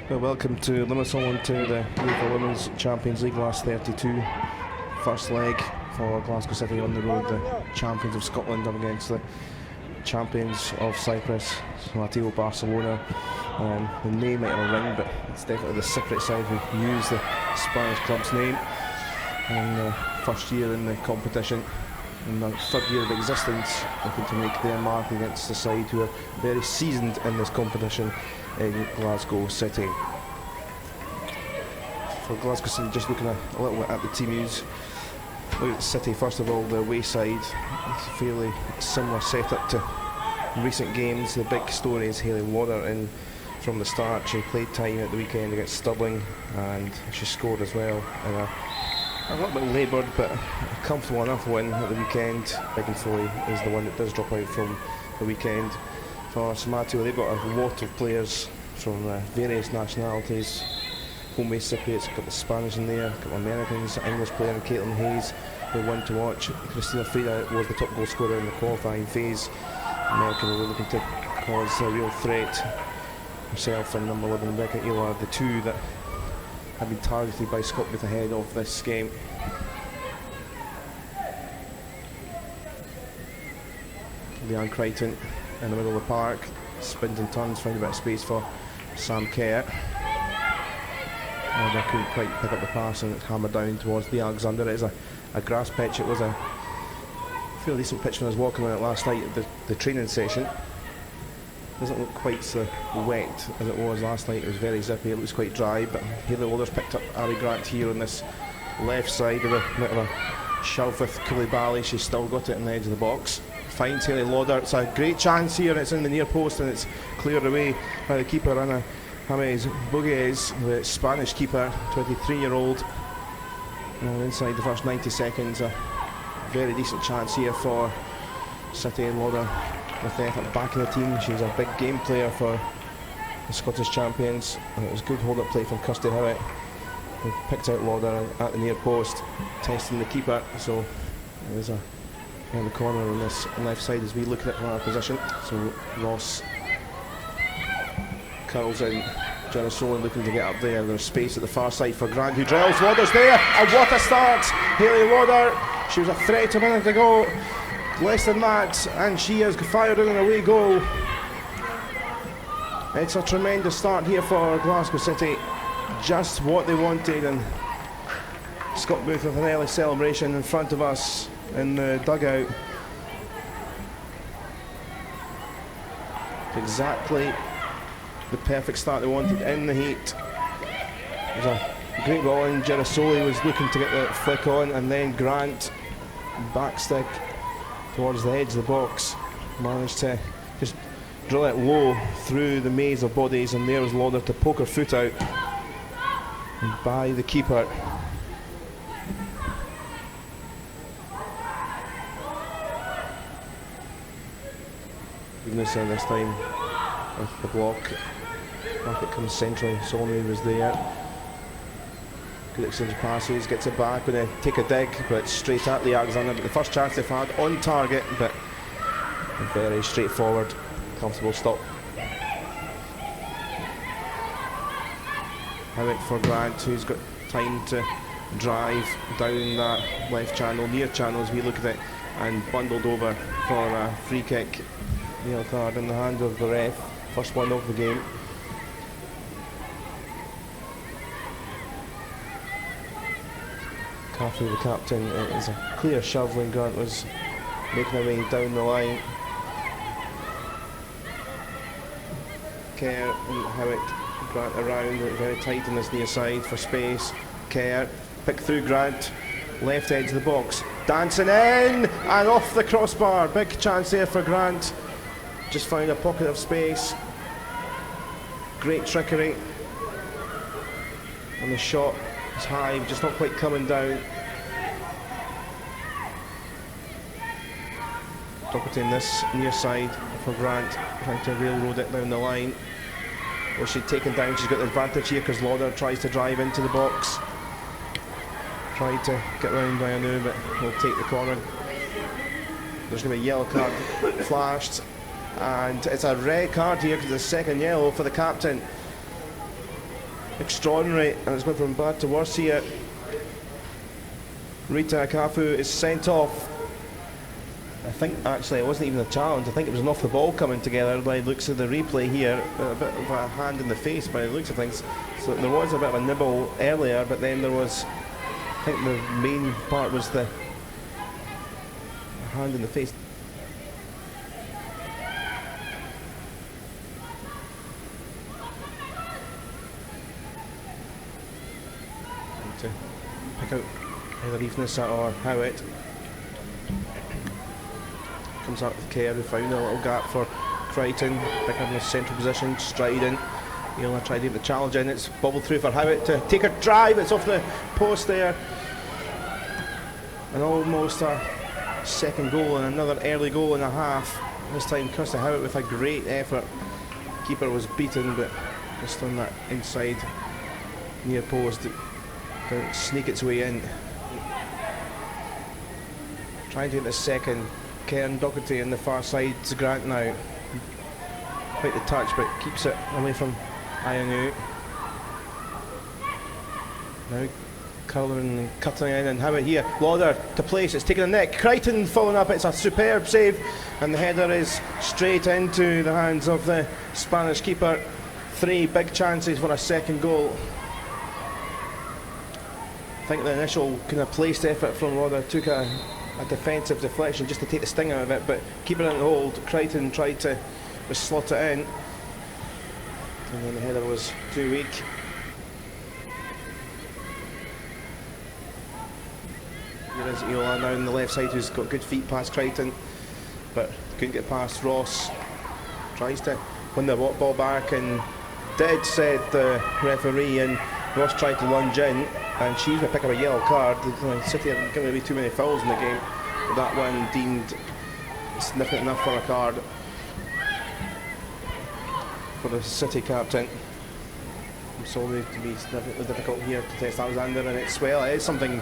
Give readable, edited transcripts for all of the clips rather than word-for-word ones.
Well, welcome to Limassol to the UEFA Women's Champions League last 32. First leg for Glasgow City on the road, the champions of Scotland up against the champions of Cyprus, so Barcelona. The name might have a ring, but it's definitely the Cypriot side who use the Spanish club's name. And first year in the competition, in their third year of existence, looking to make their mark against the side who are very seasoned in this competition in Glasgow City. For Glasgow City, just looking a little bit at the team use. Look at City, first of all, the away side. It's a fairly similar setup to recent games. The big story is Hayley Lauder in from the start. She played time at the weekend against Stirling and she scored as well in a little bit laboured but a comfortable enough win at the weekend. Megan Foley is the one that does drop out from the weekend. For Samatio, they've got a lot of players from various nationalities. Home-based Cypriots, a couple of Spanish in there, a couple of Americans, English player Caitlin Hayes, who one to watch. Christina Frida was the top goal scorer in the qualifying phase. American were looking to cause a real threat. Herself and number 11 Rebecca Aylar, the two that have been targeted by Scotland ahead of this game. Leanne Crichton in the middle of the park, spins and turns, find a bit of space for Sam Kerr. I couldn't quite pick up the pass and it's hammered down towards the Alexander. It is a grass pitch. It was a fairly decent pitch when I was walking on it last night at the training session. Doesn't look quite so wet as it was last night. It was very zippy, it looks quite dry, but Hayley Lauder's picked up Ari Grant here on this left side of a bit of a shove with Koulibaly. She's still got it on the edge of the box. Finds Hayley Lauder. It's a great chance here, it's in the near post and it's cleared away by the keeper, Ana James Bugues, the Spanish keeper, 23-year-old. Inside the first 90 seconds, a very decent chance here for City. And Lauder with the effort back in the team. She's a big game player for the Scottish champions. And it was good hold-up play from Kirsty Howitt, who picked out Lauder at the near post, testing the keeper. So there's a in the corner on this left side as we look at it from our position. So Ross curls in, Jarosoli looking to get up there. There's space at the far side for Grant, who drills. Lauder's there, and what a start! Hayley Lauder, she was a threat a minute ago, less than that, and she has fired in an away goal. It's a tremendous start here for Glasgow City, just what they wanted, and Scott Booth with an early celebration in front of us in the dugout. Exactly the perfect start they wanted in the heat. It was a great ball in. Jarosoli was looking to get the flick on, and then Grant backstick towards the edge of the box, managed to just drill it low through the maze of bodies, and there was Lauder to poke her foot out by the keeper. Goodness, this time with the block. Back it comes centrally. Solomon was there. Good exchange of passes, gets it back, going to take a dig, but straight at the Alexander. But the first chance they've had on target, but a very straightforward, comfortable stop. Howitt for Grant, who's got time to drive down that left channel, near channel as we look at it, and bundled over for a free kick. Yellow card in the hand of the ref, first one of the game. Carefully the captain, it was a clear shove when Grant was making her way down the line. Kerr and Howitt, Grant around, very tight on this near side for space. Kerr, pick through Grant, left edge of the box, dancing in and off the crossbar. Big chance there for Grant. Just found a pocket of space. Great trickery. And the shot is high, just not quite coming down. Docketing this near side for Grant, trying to railroad it down the line. Well, she's taken down, she's got the advantage here because Lauder tries to drive into the box. Tried to get round Dianu, but he'll take the corner. There's going to be a yellow card flashed. And it's a red card here because it's a second yellow for the captain. extraordinary, and it's going from bad to worse here. Rita Akafu is sent off. I think actually it wasn't even a challenge. I think it was an off the ball coming together by the looks of the replay here. A bit of a hand in the face by the looks of things. So there was a bit of a nibble earlier, but then there was, I think the main part was the hand in the face. To pick out either Evenessa or Howitt. Comes out with care, who found a little gap for Crichton, picking up in a central position, striding. He'll try to get the challenge in. It's bobbled through for Howitt to take a drive. It's off the post there. And almost a second goal and another early goal and a half. This time Kirsty Howitt with a great effort. Keeper was beaten, but just on that inside near post, to sneak its way in. Trying to get the second. Cairn Docherty on the far side to Grant now. Quite the touch, but keeps it away from Ionu. Now curling and cutting in, and Howitt here. Lauder to place, it's taken a nick. Crichton following up, it's a superb save, and the header is straight into the hands of the Spanish keeper. 3 big chances for a second goal. I think the initial kind of placed effort from Lauder took a defensive deflection just to take the sting out of it, but keep it in the hold. Crichton tried to just slot it in, and then the header was too weak. Here is Iola now on the left side, who's got good feet past Crichton, but couldn't get past Ross. Tries to win the ball back, and dead said the referee, and Ross tried to lunge in, and she's going to pick up a yellow card. City haven't given away too many fouls in the game, but that one deemed significant enough for a card for the City captain. It's always to be significantly difficult here to test Alexander, and it's, well, it is something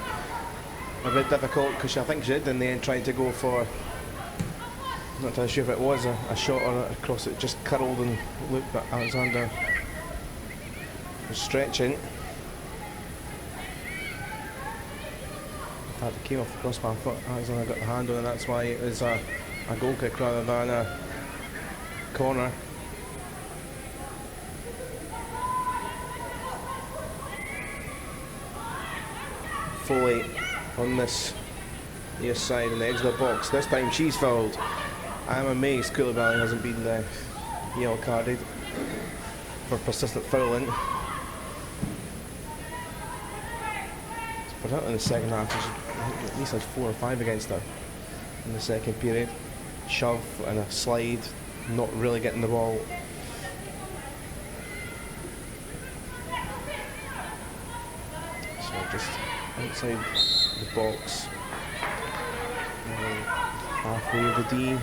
a bit difficult, because I think she did in the end try to go for, I'm not entirely sure if it was a shot or a cross. It just curled and looked, but Alexander was stretching. In fact, it came off the crossbar. I thought Alexander got the hand on it, and that's why it was a goal kick rather than a corner. Foley on this near side in the edge of the box. This time she's fouled. I'm amazed Coulibaly hasn't been yellow carded for persistent fouling. Particularly in the second half, she at least had 4 or 5 against her in the second period. Shove and a slide, not really getting the ball. So just outside the box, halfway of the D,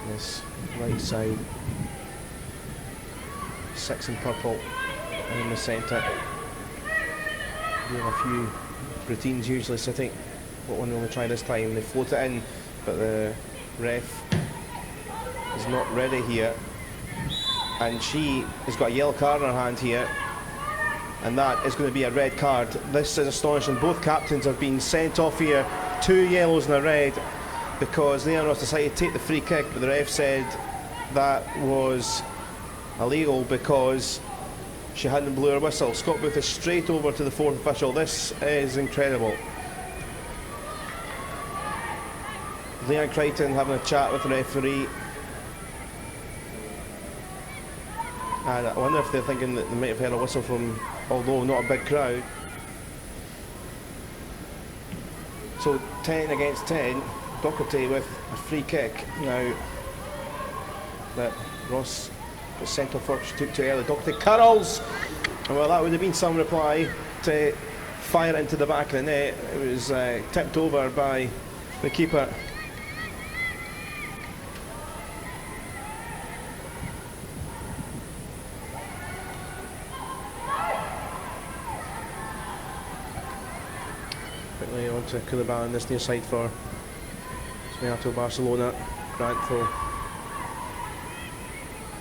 this right side, 6 in purple, and in the centre. We have a few routines usually sitting. What one will we try this time? They float it in, but the ref is not ready here, and she has got a yellow card in her hand here, and that is going to be a red card. This is astonishing. Both captains have been sent off here, 2 yellows and a red, because Leon Ross decided to take the free kick, but the ref said that was illegal because she hadn't blew her whistle. Scott Booth is straight over to the 4th official. This is incredible. Leanne Crichton having a chat with the referee, and I wonder if they're thinking that they might have heard a whistle from, although not a big crowd. So 10 against 10, Docherty with a free kick now that Ross got sent off for. She took too early. Docherty curls, and well, that would have been some reply to fire into the back of the net. It was tipped over by the keeper. Quickly on to Coulibaly on this near side for Smeato Barcelona. Grant for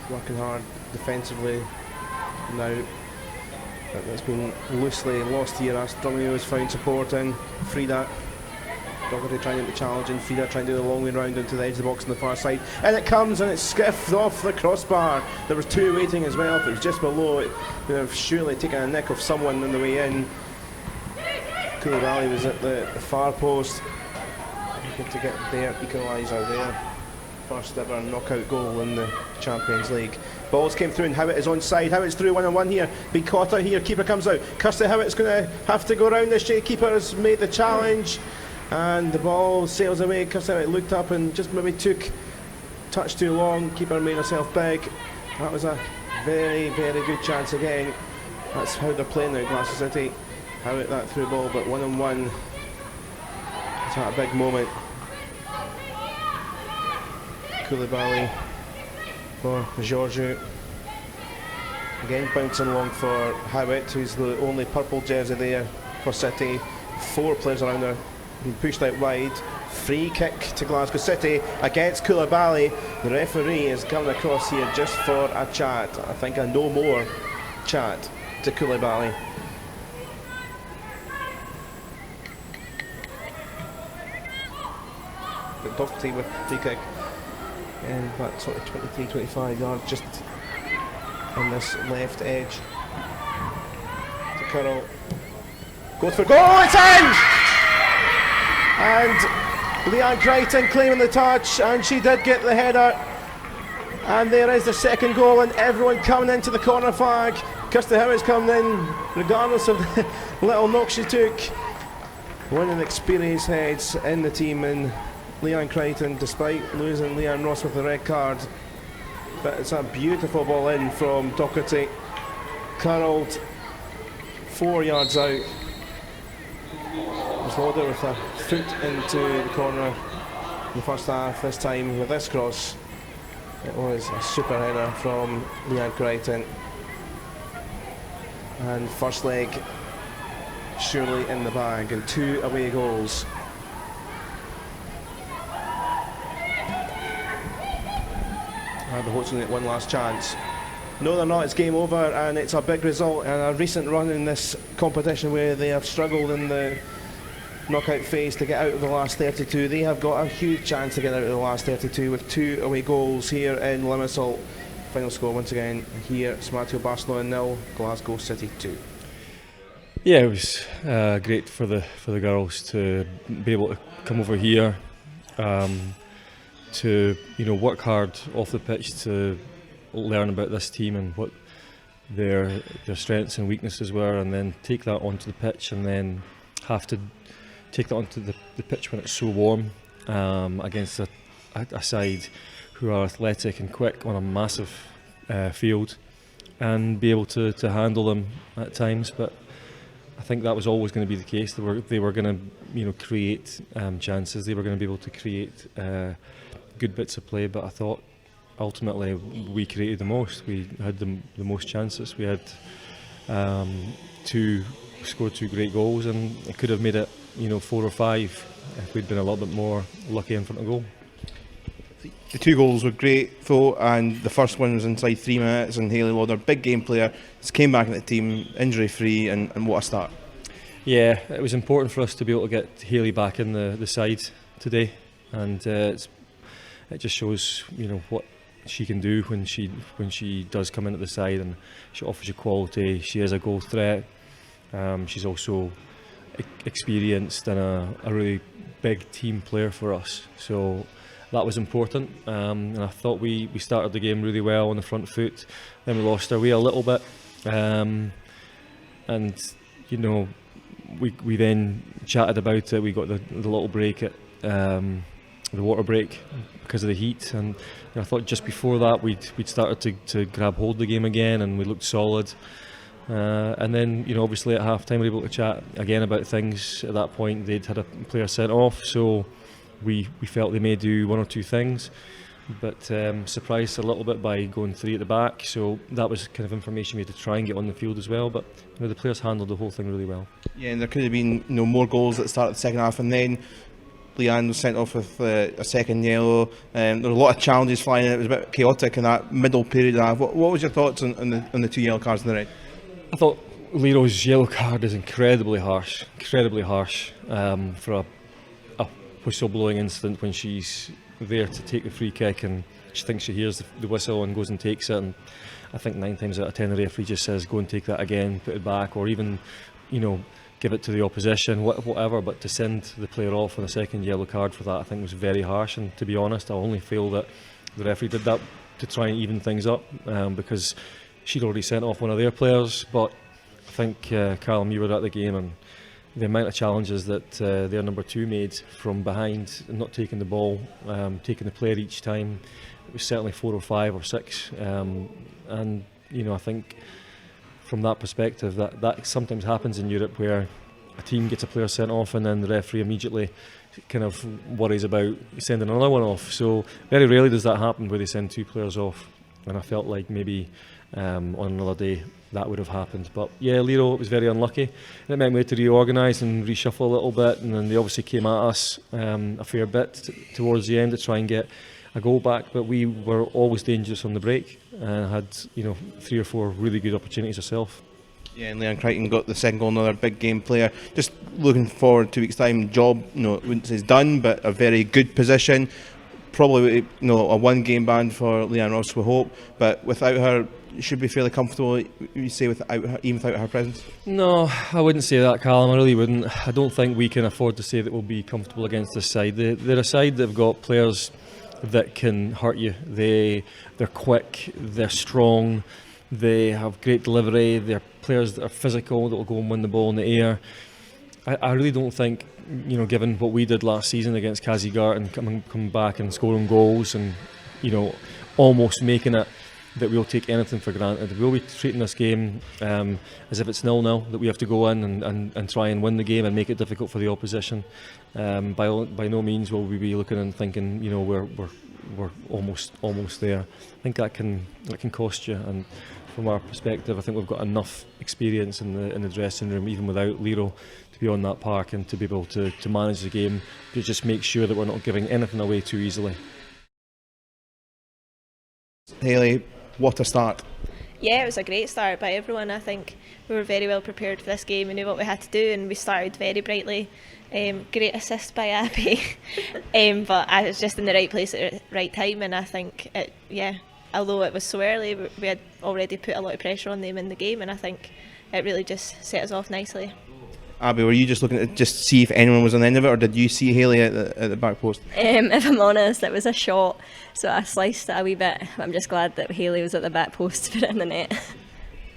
working hard defensively now. It's been loosely lost here as Drumeo has found support in. Frida Doherty trying to challenge, and Frida trying to do the long way round into the edge of the box on the far side. And it comes and it's skiffed off the crossbar. There was two waiting as well. If it was just below, it would have surely taken a nick of someone on the way in. Koulibaly was at the far post. Good to get their equaliser there. First ever knockout goal in the Champions League. Balls came through and Howitt is onside. Howitt's through 1-on-1 here. Be caught out here. Keeper comes out. Kirsty Howitt's going to have to go round this. Keeper has made the challenge. And the ball sails away. Kirsty Howitt looked up and just maybe took touch too long. Keeper made herself big. That was a very, very good chance again. That's how they're playing now, Glasgow City. Howitt that through ball, but 1-on-1. It's at a big moment. Koulibaly for Georgiou. Again bouncing along for Howitt, who's the only purple jersey there for City. Four players around her being pushed out wide. Free kick to Glasgow City against Koulibaly. The referee is coming across here just for a chat. I think a no more chat to Koulibaly. But Doherty with free kick. And about sort of 23-25 yards just on this left edge to Curl. Goes for goal, it's in! And Leanne Crichton claiming the touch, and she did get the header. And there is the second goal, and everyone coming into the corner flag. Kirsty Howitt's coming in, regardless of the little knock she took. One of the experienced heads in the team, and Leanne Crichton, despite losing Leanne Ross with the red card. But it's a beautiful ball in from Doherty, curled 4 yards out. Was Lauder with a foot into the corner in the first half. This time with this cross, it was a super header from Leanne Crichton. And first leg surely in the bag, and 2 away goals. The Hawks only get one last chance. No, they're not. It's game over, and it's a big result and a recent run in this competition where they have struggled in the knockout phase to get out of the last 32. They have got a huge chance to get out of the last 32 with 2 away goals here in Limassol. Final score once again here: Smartfield Barcelona 0, Glasgow City 2. Yeah, it was great for the girls to be able to come over here. To work hard off the pitch to learn about this team and what their strengths and weaknesses were, and then take that onto the pitch, and then have to take that onto the pitch when it's so warm against a side who are athletic and quick on a massive field, and be able to handle them at times. But I think that was always going to be the case. They were going to create chances. They were going to be able to create good bits of play, but I thought ultimately we created the most. We had the most chances. We had scored 2 great goals, and it could have made it 4 or 5 if we'd been a little bit more lucky in front of goal. The 2 goals were great though, and the first one was inside 3 minutes, and Hayley Lauder, big game player, just came back in the team injury free, and what a start. Yeah, it was important for us to be able to get Hayley back in the side today, and it just shows what she can do when she does come into the side, and she offers you quality. She is a goal threat. She's also experienced and a really big team player for us, so that was important. And I thought we started the game really well on the front foot, then we lost our way a little bit, and we then chatted about it. We got the little break at the water break because of the heat, and I thought just before that we'd started to grab hold of the game again, and we looked solid. And then obviously at half time we were able to chat again about things. At that point they'd had a player sent off, so we felt they may do 1 or 2 things, but surprised a little bit by going 3 at the back, so that was kind of information we had to try and get on the field as well. But the players handled the whole thing really well. Yeah, and there could have been more goals at the start of the second half, and then Leanne was sent off with a second yellow. There were a lot of challenges flying in. It was a bit chaotic in that middle period. What was your thoughts on the 2 yellow cards in the red? I thought Lero's yellow card is incredibly harsh for a whistle-blowing incident when she's there to take the free kick and she thinks she hears the whistle and goes and takes it. And I think 9 times out of 10 the referee just says go and take that again, put it back, or even, you know, give it to the opposition, whatever. But to send the player off on a second yellow card for that, I think was very harsh. And to be honest, I only feel that the referee did that to try and even things up, because she'd already sent off one of their players. But I think, Callum, you were at the game, and the amount of challenges that their number 2 made from behind, not taking the ball, taking the player each time, it was certainly 4 or 5 or 6. And you know, I think from that perspective, that sometimes happens in Europe, where a team gets a player sent off and then the referee immediately kind of worries about sending another one off. So very rarely does that happen where they send 2 players off, and I felt like maybe on another day that would have happened. But yeah, Lero was very unlucky, and it meant we had to reorganise and reshuffle a little bit, and then they obviously came at us a fair bit towards the end to try and get a goal back, but we were always dangerous on the break and had, you know, 3 or 4 really good opportunities ourselves. Yeah, and Leanne Crichton got the second goal, another big game player. Just looking forward 2 weeks' time, job, you know, I wouldn't say it's done, but a very good position. Probably, you know, a 1-game ban for Leanne Ross, we hope, but without her, you should be fairly comfortable, you say, without her, even without her presence? No, I wouldn't say that, Callum. I really wouldn't. I don't think we can afford to say that we'll be comfortable against this side. They're a side that have got players that can hurt you. They're quick, they're strong, they have great delivery, they're players that are physical, that will go and win the ball in the air. I really don't think, you know, given what we did last season against Kazigart and coming back and scoring goals and, you know, almost making it, that we'll take anything for granted. We'll be treating this game as if it's 0-0, that we have to go in and try and win the game and make it difficult for the opposition. By no means will we be looking and thinking, you know, we're almost there. I think that can cost you. And from our perspective, I think we've got enough experience in the dressing room, even without Lero, to be on that park and to be able to manage the game, to just make sure that we're not giving anything away too easily. Hayley, what a start. Yeah, it was a great start by everyone. I think we were very well prepared for this game. We knew what we had to do, and we started very brightly. Great assist by Abby, but I was just in the right place at the right time, and I think, although it was so early, we had already put a lot of pressure on them in the game, and I think it really just set us off nicely. Abby, were you just looking to just see if anyone was on the end of it, or did you see Hayley at the back post? If I'm honest, it was a shot, so I sliced it a wee bit. I'm just glad that Hayley was at the back post to put it in the net.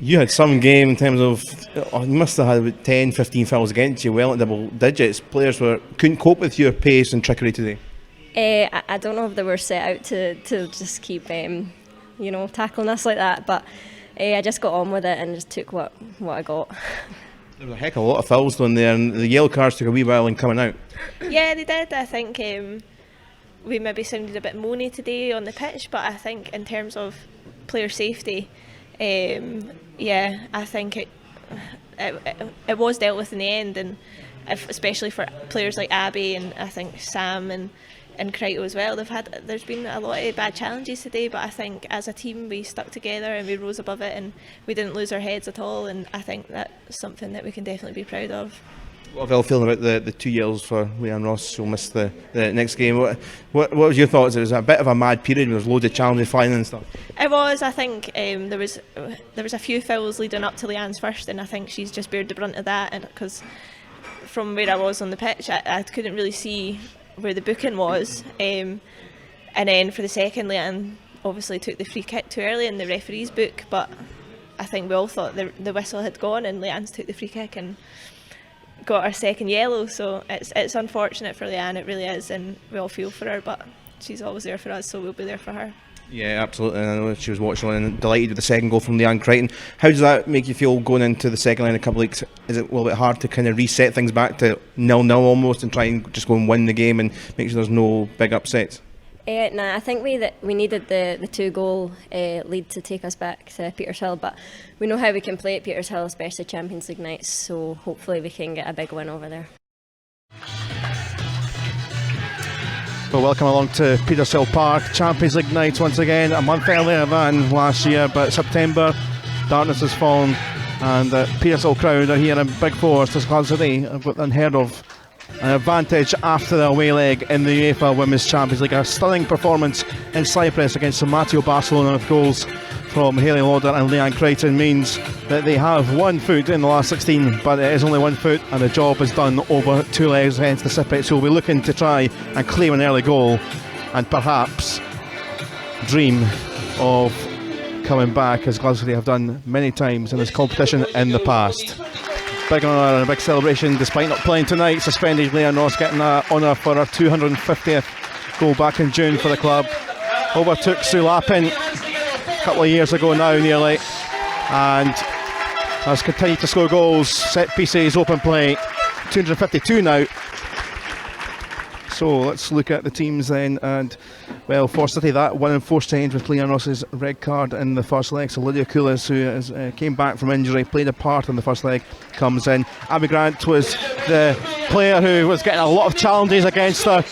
You had some game in terms of, you must have had about 10, 15 fouls against you, well at double digits. Players couldn't cope with your pace and trickery today. I don't know if they were set out to just keep tackling us like that, but I just got on with it and just took what I got. There was a heck of a lot of fouls down there, and the yellow cards took a wee while in coming out. Yeah, they did. I think we maybe sounded a bit moany today on the pitch, but I think in terms of player safety, I think it was dealt with in the end, and especially for players like Abby and I think Sam and Crichton as well. There's been a lot of bad challenges today, but I think as a team we stuck together and we rose above it, and we didn't lose our heads at all, and I think that's something that we can definitely be proud of. What have you all feeling about the 2 yellows for Leanne Ross, who'll miss the next game? What was your thoughts? It was a bit of a mad period. There was loads of challenges flying and stuff. It was. I think there was a few fouls leading up to Leanne's first, and I think she's just bared the brunt of that. And because from where I was on the pitch, I couldn't really see where the booking was, and then for the second, Leanne obviously took the free kick too early in the referee's book, but I think we all thought the whistle had gone, and Leanne's took the free kick and got our second yellow. So it's unfortunate for Leanne, it really is, and we all feel for her, but she's always there for us, so we'll be there for her. Yeah, absolutely. And I know she was watching and delighted with the second goal from Leanne Crichton. How does that make you feel going into the second line in a couple of weeks? Is it a little bit hard to kind of reset things back to 0-0 almost and try and just go and win the game and make sure there's no big upsets? I think we needed the 2-goal lead to take us back to Petershill, but we know how we can play at Petershill, especially Champions League nights, so hopefully we can get a big win over there. Well, welcome along to Petershill Park. Champions League nights once again, a month earlier than last year, but September, darkness has fallen. And Petersall crowd are here in big force as Glasgow City have got unheard of an advantage after the away leg in the UEFA Women's Champions League. A stunning performance in Cyprus against Mateo Barcelona with goals from Hayley Lauder and Leanne Crichton means that they have 1 foot in the last 16, but it is only 1 foot and the job is done over 2 legs against the Sippets, who will be looking to try and claim an early goal and perhaps dream of coming back, as Glasgow City have done many times in this competition in the past. Big honour and a big celebration despite not playing tonight. Suspended Leanne Ross getting that honour for her 250th goal back in June for the club. Overtook Sue Lappin a couple of years ago now nearly, and has continued to score goals, set pieces, open play. 252 now. So let's look at the teams then, and well, for City that 1-4 change with Leanne Ross's red card in the first leg. So Lydia Koulis, who came back from injury, played a part in the first leg, comes in. Abby Grant was the player who was getting a lot of challenges against her.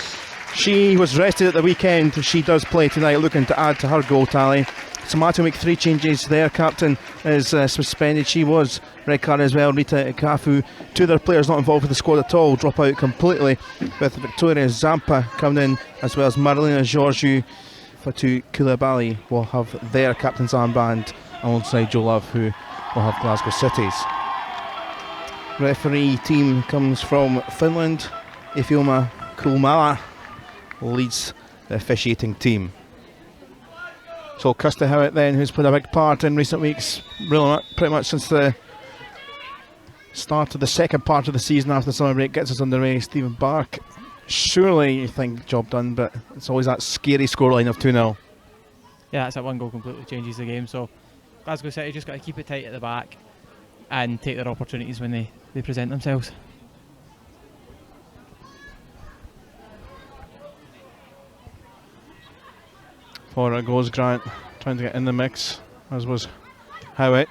She was rested at the weekend. She does play tonight, looking to add to her goal tally. Samato make 3 changes. Their captain is suspended. She was red card as well. Rita Ikafu, 2 other players not involved with the squad at all, drop out completely, with Victoria Zampa coming in, as well as Marilena Georgiou. Fatou Koulibaly will have their captain's armband alongside Joe Love, who will have Glasgow City's. Referee team comes from Finland. Ifioma Kulmala leads the officiating team. So Kirsti Howitt then, who's played a big part in recent weeks, really pretty much since the start of the second part of the season after the summer break, gets us underway. Stephen Bark, surely you think job done, but it's always that scary scoreline of 2-0. Yeah, that's that 1 goal completely changes the game. So Glasgow City just got to keep it tight at the back and take their opportunities when they present themselves. Forward goes Grant, trying to get in the mix, as was Howitt.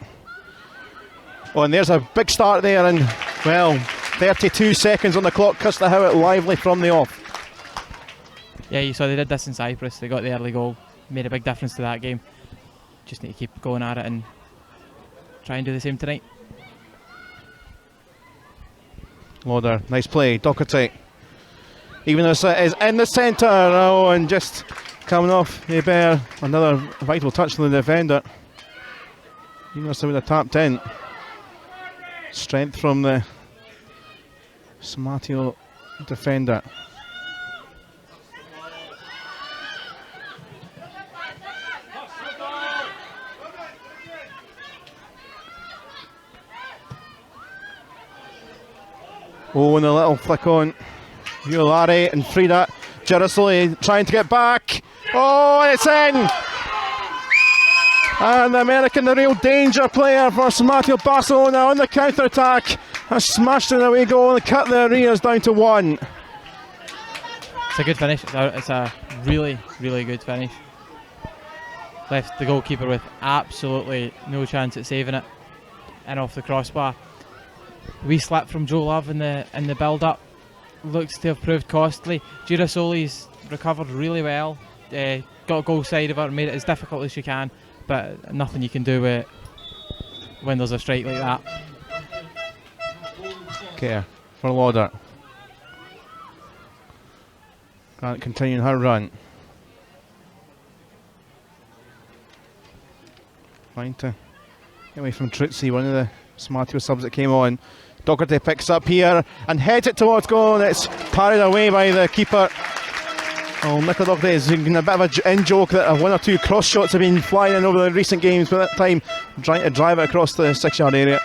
Oh, and there's a big start there, and well, 32 seconds on the clock. Kirsti Howitt lively from the off. Yeah, you saw they did this in Cyprus. They got the early goal, made a big difference to that game. Just need to keep going at it and try and do the same tonight. Lauder, nice play. Doherty, even though it is in the centre, oh, and just coming off Hebert, another vital touch from the defender. Even if they would have tapped in. Strength from the Samatio defender. Oh, and a little flick on Uolari and Frida Girasoli trying to get back. Oh, and it's in! And the American, the real danger player for Mateo Barcelona on the counter-attack, has smashed an away goal and cut the arrears down to 1. It's a good finish. It's a really, really good finish. Left the goalkeeper with absolutely no chance at saving it, and off the crossbar. We slip from Joe Love in the build-up. Looks to have proved costly. Girasoli's recovered really well. Got a goal side of her, made it as difficult as she can, but nothing you can do with it when there's a strike like that. Okay, for Lauder. Grant continuing her run. Trying to get away from Truzzi, one of the Smartio subs that came on. Doherty picks up here and heads it towards goal, and it's parried away by the keeper. Oh, Nicola Doherty is in a bit of an in-joke that 1 or 2 cross shots have been flying in over the recent games, but that time trying to drive it across the 6-yard area.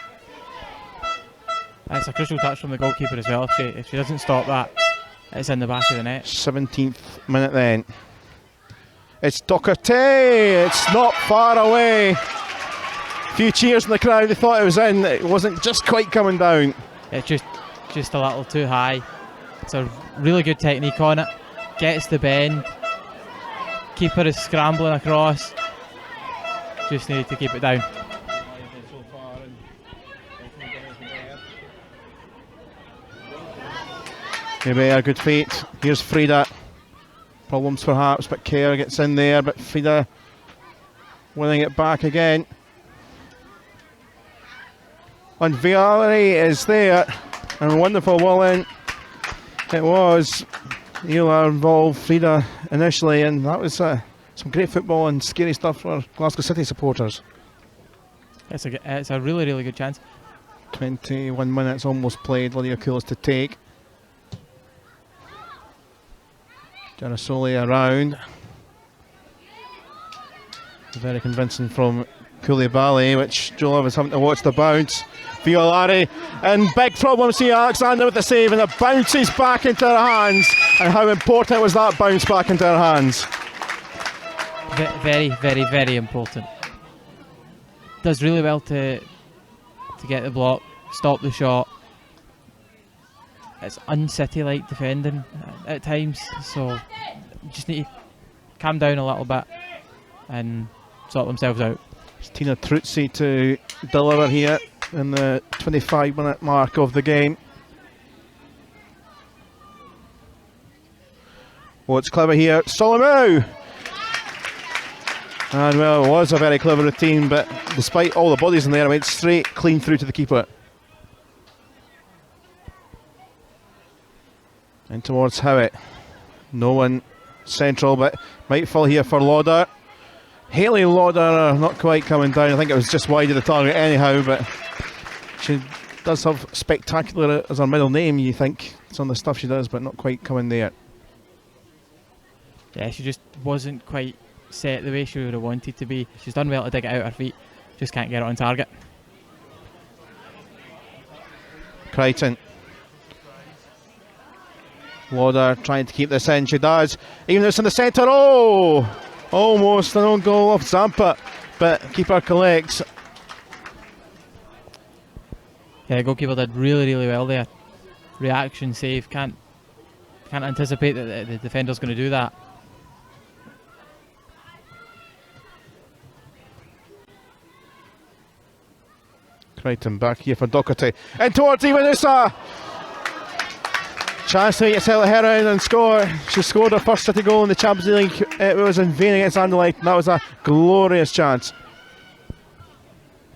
It's a crucial touch from the goalkeeper as well. If she doesn't stop that, it's in the back of the net. 17th minute then. It's Doherty, it's not far away. Few cheers in the crowd, they thought it was in, it wasn't just quite coming down. It's just a little too high. It's a really good technique on it. Gets the bend. Keeper is scrambling across. Just needed to keep it down. Maybe a good feat. Here's Frida. Problems perhaps, but Kerr gets in there, but Frida winning it back again. And Vialli is there. And a wonderful wall in. It was. Ela involved Frida initially, and that was some great football and scary stuff for Glasgow City supporters. It's a really, really good chance. 21 minutes almost played. Lydia Koulis to take. Jarasoli around. Very convincing from Koulibaly, which Joel was having to watch the bounce. Violari, and big problems here. Alexander with the save, and it bounces back into her hands. And how important was that bounce back into her hands? Very, very, very important. Does really well to get the block, stop the shot. It's un-City-like defending at times, so just need to calm down a little bit and sort themselves out. It's Tina Truzzi to deliver here in the 25-minute mark of the game. Oh, it's clever here. Solomou! And well, it was a very clever routine, but despite all the bodies in there, it went straight clean through to the keeper. And towards Howitt. No one central, but might fall here for Lauder. Hayley Lauder not quite coming down. I think it was just wide of the target anyhow, but she does have spectacular as her middle name, you think. Some of the stuff she does, but not quite coming there. Yeah, she just wasn't quite set the way she would have wanted to be. She's done well to dig it out her feet, just can't get it on target. Crichton. Lauder trying to keep this in, she does. Even though it's in the centre, oh! Almost an own goal off Zampa, but keeper collects. Yeah, goalkeeper did really, really well there. Reaction save, can't anticipate that the defender's going to do that. Crichton back here for Doherty. And towards Ivanusa! Chance to get Sella Heron and score. She scored her first City goal in the Champions League. It was in vain against Anderlecht, and that was a glorious chance.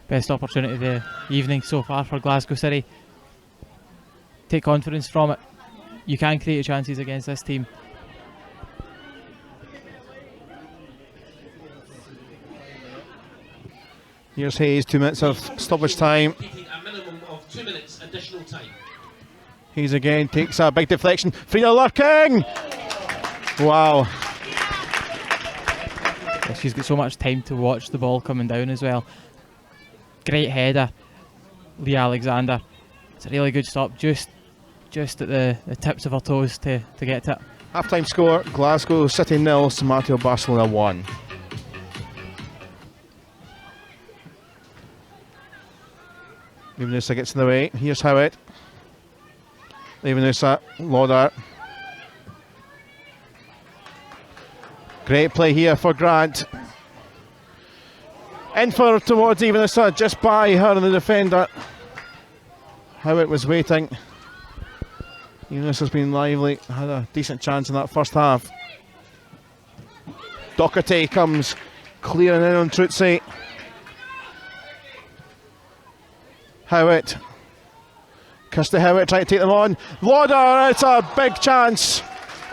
Best opportunity of the evening so far for Glasgow City. Take confidence from it. You can create chances against this team. Here's Hayes, 2 minutes of stoppage time. A minimum of 2 minutes additional time. Hayes again takes a big deflection. Frida Lurking! Wow. Yeah, she's got so much time to watch the ball coming down as well. Great header, Leah Alexander. It's a really good stop, just at the tips of her toes to get to it. Half-time score, Glasgow City 0, Samatio Barcelona 1. Ivanusa gets in the way. Here's Howitt. Ivanusa, Lauder. Great play here for Grant. In for towards Ivanusa, just by her and the defender. Howitt was waiting. Ivanusa's been lively, had a decent chance in that first half. Doherty comes clearing in on Truzzi. Howitt. Kirsty Howitt trying to take them on. Lauder, it's a big chance.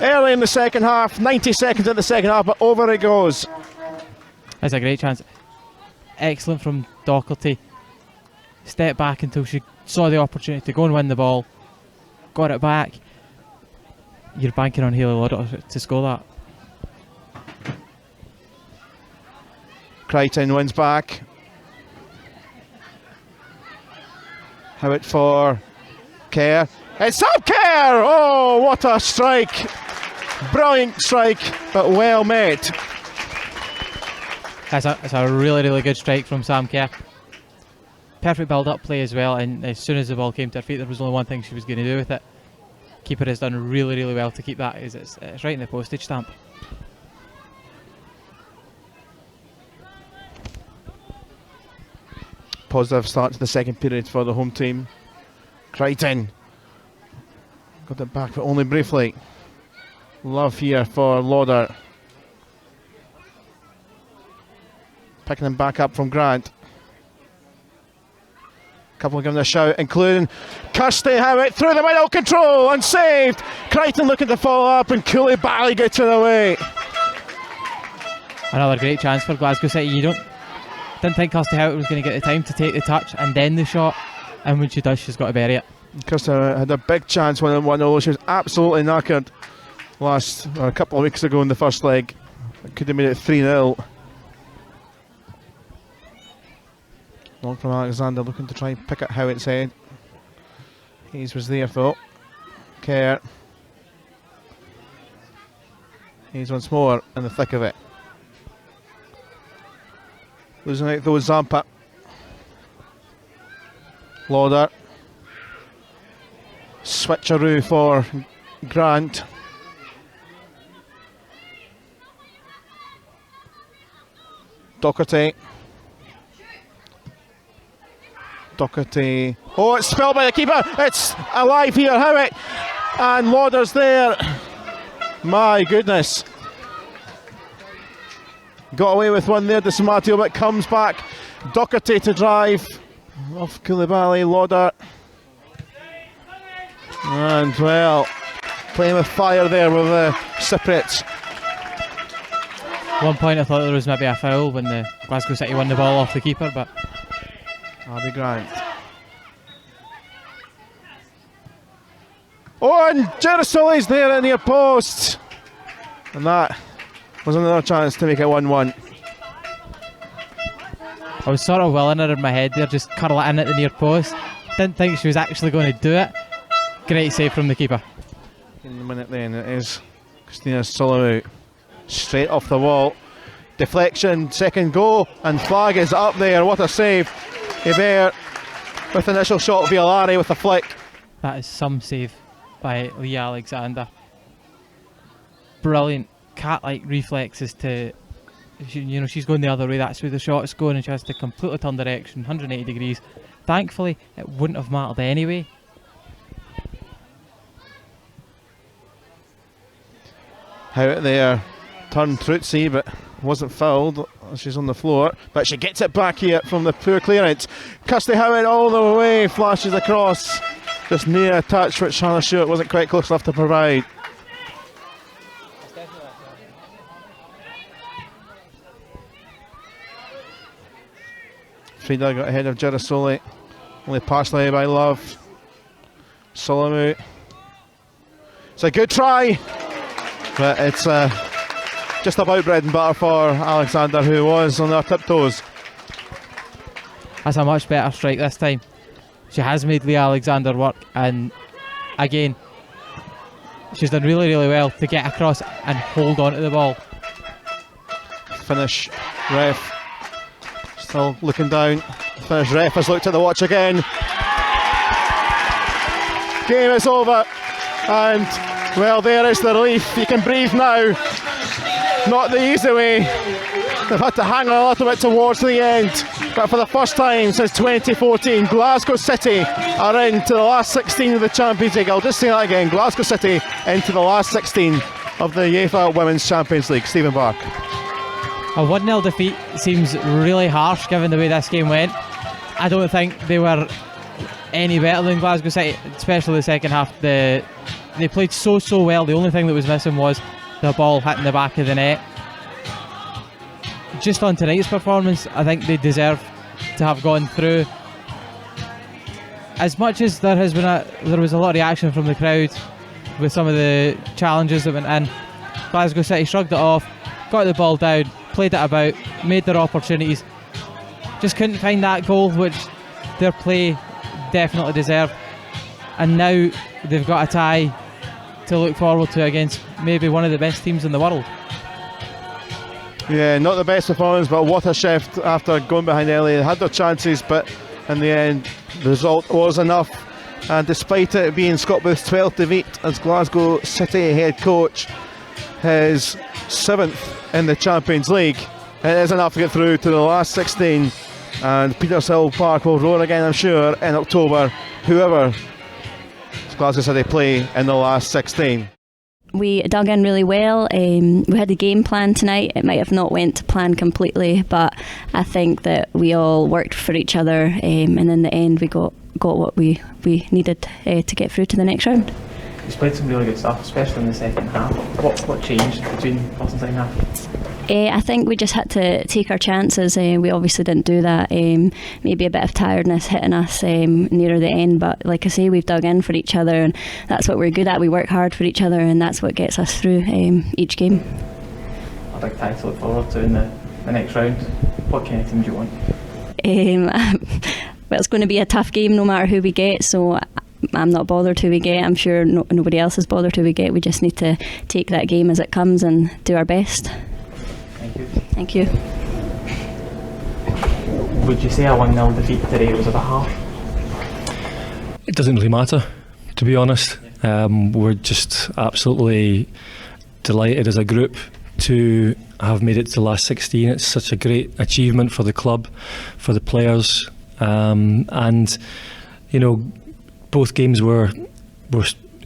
Early in the second half, 90 seconds in the second half, but over it goes. That's a great chance. Excellent from Doherty. Step back until she saw the opportunity to go and win the ball. Got it back. You're banking on Hayley Lauder to score that. Crichton wins back. Howitt for Kerr. It's up Kerr! Oh, what a strike! Brilliant strike, but well met. That's a really, really good strike from Sam Kerr. Perfect build-up play as well, and as soon as the ball came to her feet, there was only one thing she was going to do with it. Keeper has done really, really well to keep that. It's right in the postage stamp. Positive start to the second period for the home team. Crichton got it back, but only briefly. Love here for Lauder. Picking him back up from Grant. couple giving a shout, including Kirsty Howitt through the middle, control and saved. Crichton looking to follow up, and Coulibaly gets in the way. Another great chance for Glasgow City. Didn't think Kirsty Howitt was going to get the time to take the touch and then the shot, and when she does, she's got to bury it. Kirsty had a big chance when it 1-0. She was absolutely knackered a couple of weeks ago in the first leg. It could have made it 3-0. Long from Alexander, looking to try and pick at Howitt's head. Hayes was there though. Kerr. Hayes once more in the thick of it. Losing out though Zampa. Lauder. Switcheroo for Grant. Doherty. Oh, it's spilled by the keeper. It's alive here, Howitt. And Lauder's there. My goodness. Got away with one there, DeSmatio, but comes back. Doherty to drive. Off Coulibaly, Lauder. And well, playing with fire there with the Cypriots. One point I thought there was maybe a foul when the Glasgow City won the ball off the keeper, but Abby Grant. Oh, and Gerasoli's there in near post. And that was another chance to make it 1-1. I was sort of willing her in my head there, just curl it in at the near post. Didn't think she was actually going to do it. Great save from the keeper. In a minute then, it is Christina Solomou. Straight off the wall. Deflection, second goal, and flag is up there. What a save. Hebert with initial shot, Violari with a flick. That is some save by Leah Alexander. Brilliant cat-like reflexes to, she's going the other way, that's where the shot's going, and she has to completely turn direction, 180 degrees. Thankfully, it wouldn't have mattered anyway. Out there, turned Trutzy, but wasn't fouled. She's on the floor, but she gets it back here from the poor clearance. Kirsty Howitt all the way, flashes across, just near a touch which Hannah Stewart wasn't quite close enough to provide. Frida got ahead of Gerasoli, only passed away by Love. Solomou. It's a good try, but it's just about bread and butter for Alexander, who was on her tiptoes. That's a much better strike this time. She has made Leah Alexander work, and again, she's done really, really well to get across and hold on to the ball. Finish, ref. Still looking down. Finish, ref has looked at the watch again. Game is over, and well, there is the relief. You can breathe now. Not the easy way. They've had to hang on a little bit towards the end, but for the first time since 2014, Glasgow City are into the last 16 of the Champions League. I'll just say that again, Glasgow City into the last 16 of the UEFA Women's Champions League. Stephen Bark. A 1-0 defeat seems really harsh given the way this game went. I don't think they were any better than Glasgow City, especially the second half. They played so well. The only thing that was missing was the ball hitting the back of the net. Just on tonight's performance, I think they deserve to have gone through. As much as there was a lot of reaction from the crowd with some of the challenges that went in, Glasgow City shrugged it off, got the ball down, played it about, made their opportunities. Just couldn't find that goal, which their play definitely deserved. And now they've got a tie to look forward to against maybe one of the best teams in the world. Yeah, not the best performance, but what a shift after going behind early. They had their chances, but in the end, the result was enough. And despite it being Scott Booth's 12th defeat as Glasgow City head coach, his 7th in the Champions League, it is enough to get through to the last 16. And Petershill Park will roar again, I'm sure, in October, whoever Glasgow City play in the last 16. we dug in really well. We had the game plan tonight. It might have not went to plan completely, but I think that we all worked for each other, and in the end we got what we needed to get through to the next round. He's played some really good stuff, especially in the second half. What changed between first and second half? I think we just had to take our chances. We obviously didn't do that. Maybe a bit of tiredness hitting us nearer the end, but like I say, we've dug in for each other, and that's what we're good at. We work hard for each other, and that's what gets us through each game. A big tie to look forward to in the next round. What kind of team do you want? Well, it's going to be a tough game no matter who we get, so I'm not bothered who we get. I'm sure nobody else is bothered who we get. We just need to take that game as it comes and do our best. Thank you. Thank you. Would you say a 1-0 defeat today was about half? It doesn't really matter, to be honest. We're just absolutely delighted as a group to have made it to the last 16. It's such a great achievement for the club, for the players, and you know, both games were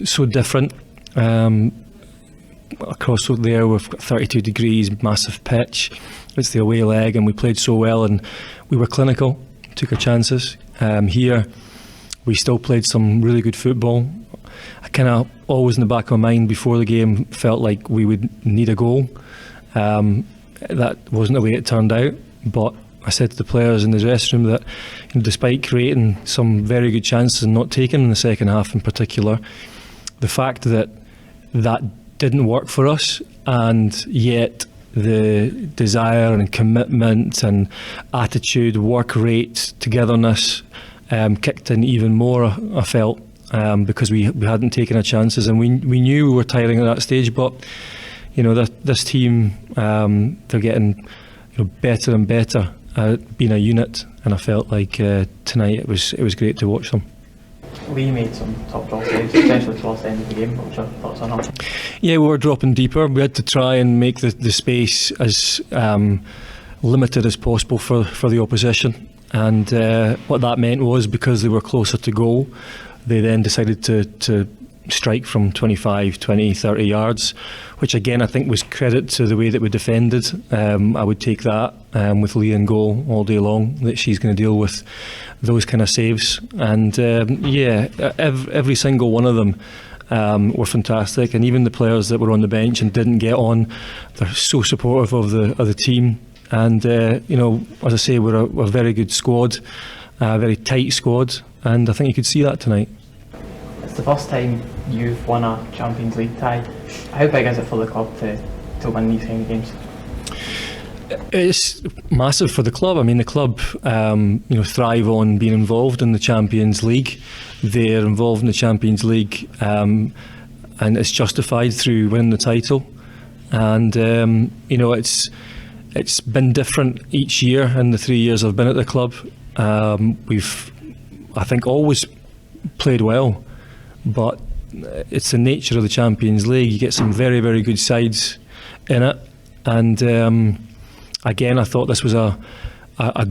so different. Across there we've got 32 degrees, massive pitch. It's the away leg, and we played so well, and we were clinical, took our chances. Here we still played some really good football. I kind of always in the back of my mind before the game felt like we would need a goal. That wasn't the way it turned out, but I said to the players in the dressing room that, you know, despite creating some very good chances and not taking in the second half in particular, the fact that didn't work for us, and yet the desire and commitment and attitude, work rate, togetherness kicked in even more, I felt, because we hadn't taken our chances, and we knew we were tiring at that stage. But you know, this team, they're getting, you know, better and better at being a unit, and I felt like tonight it was great to watch them. Lee made some top draw saves, potentially towards the end of the game. What's your thoughts on that? Yeah, we were dropping deeper. We had to try and make the space as limited as possible for the opposition, and what that meant was, because they were closer to goal, they then decided to strike from 25, 20, 30 yards, which again I think was credit to the way that we defended. I would take that with Lee in goal all day long, that she's going to deal with those kind of saves. And every single one of them were fantastic, and even the players that were on the bench and didn't get on, they're so supportive of the team. And you know, as I say, we're a very good squad, a very tight squad, and I think you could see that tonight. It's the first time you've won a Champions League tie. How big is it for the club to win these kind of games? It's massive for the club. I mean, the club you know, thrive on being involved in the Champions League. They're involved in the Champions League, and it's justified through winning the title. And you know, it's been different each year in the 3 years I've been at the club. We've, I think, always played well, but it's the nature of the Champions League. You get some very, very good sides in it, and again, I thought this was a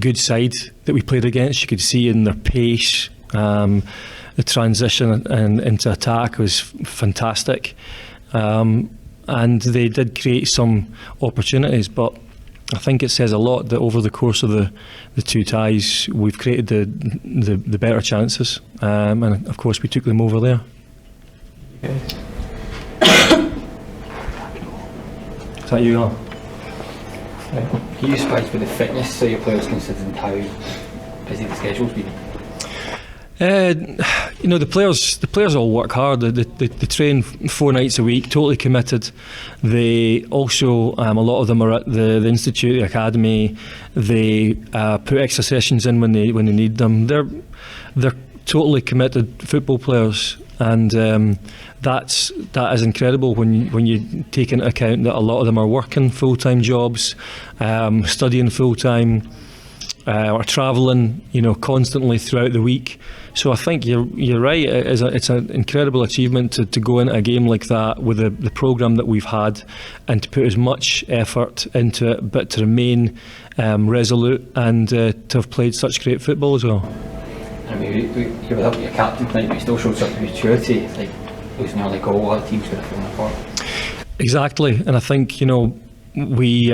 good side that we played against. You could see in their pace, the transition and into attack was fantastic, and they did create some opportunities, but I think it says a lot that over the course of the two ties we've created the better chances, and of course we took them over there. Is that you, Al? Can you speak for the fitness of your players, considering how busy the schedule's been? You know, the players all work hard. They train 4 nights a week, totally committed. They also, a lot of them are at the institute, the academy. They put extra sessions in when they need them. They're totally committed football players, and that is incredible when you take into account that a lot of them are working full-time jobs, studying full-time, or travelling, you know, constantly throughout the week. So I think you're right. It's an incredible achievement to go into a game like that with the programme that we've had, and to put as much effort into it, but to remain resolute, and to have played such great football as well. I mean, you're your captain tonight, but you still showed such maturity, like losing early goal. A lot of teams could have fallen apart. Exactly, and I think we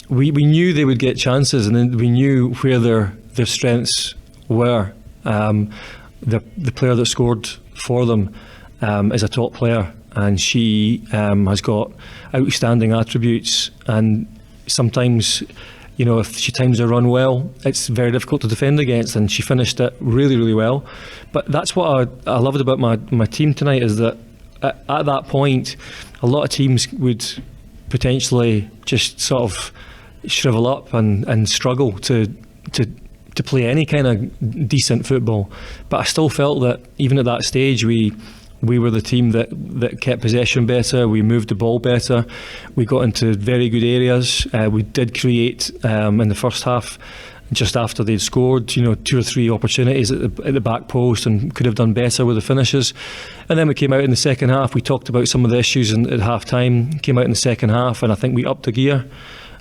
knew they would get chances, and then we knew where their strengths were. The player that scored for them is a top player, and she has got outstanding attributes. And sometimes, if she times her run well, it's very difficult to defend against, and she finished it really, really well. But that's what I loved about my team tonight, is that at that point, a lot of teams would potentially just sort of shrivel up and struggle to play any kind of decent football. But I still felt that even at that stage, we were the team that kept possession better, we moved the ball better, we got into very good areas. We did create in the first half, just after they'd scored, 2 or 3 opportunities at the back post, and could have done better with the finishes. And then we came out in the second half. We talked about some of the issues at half time, came out in the second half, and I think we upped the gear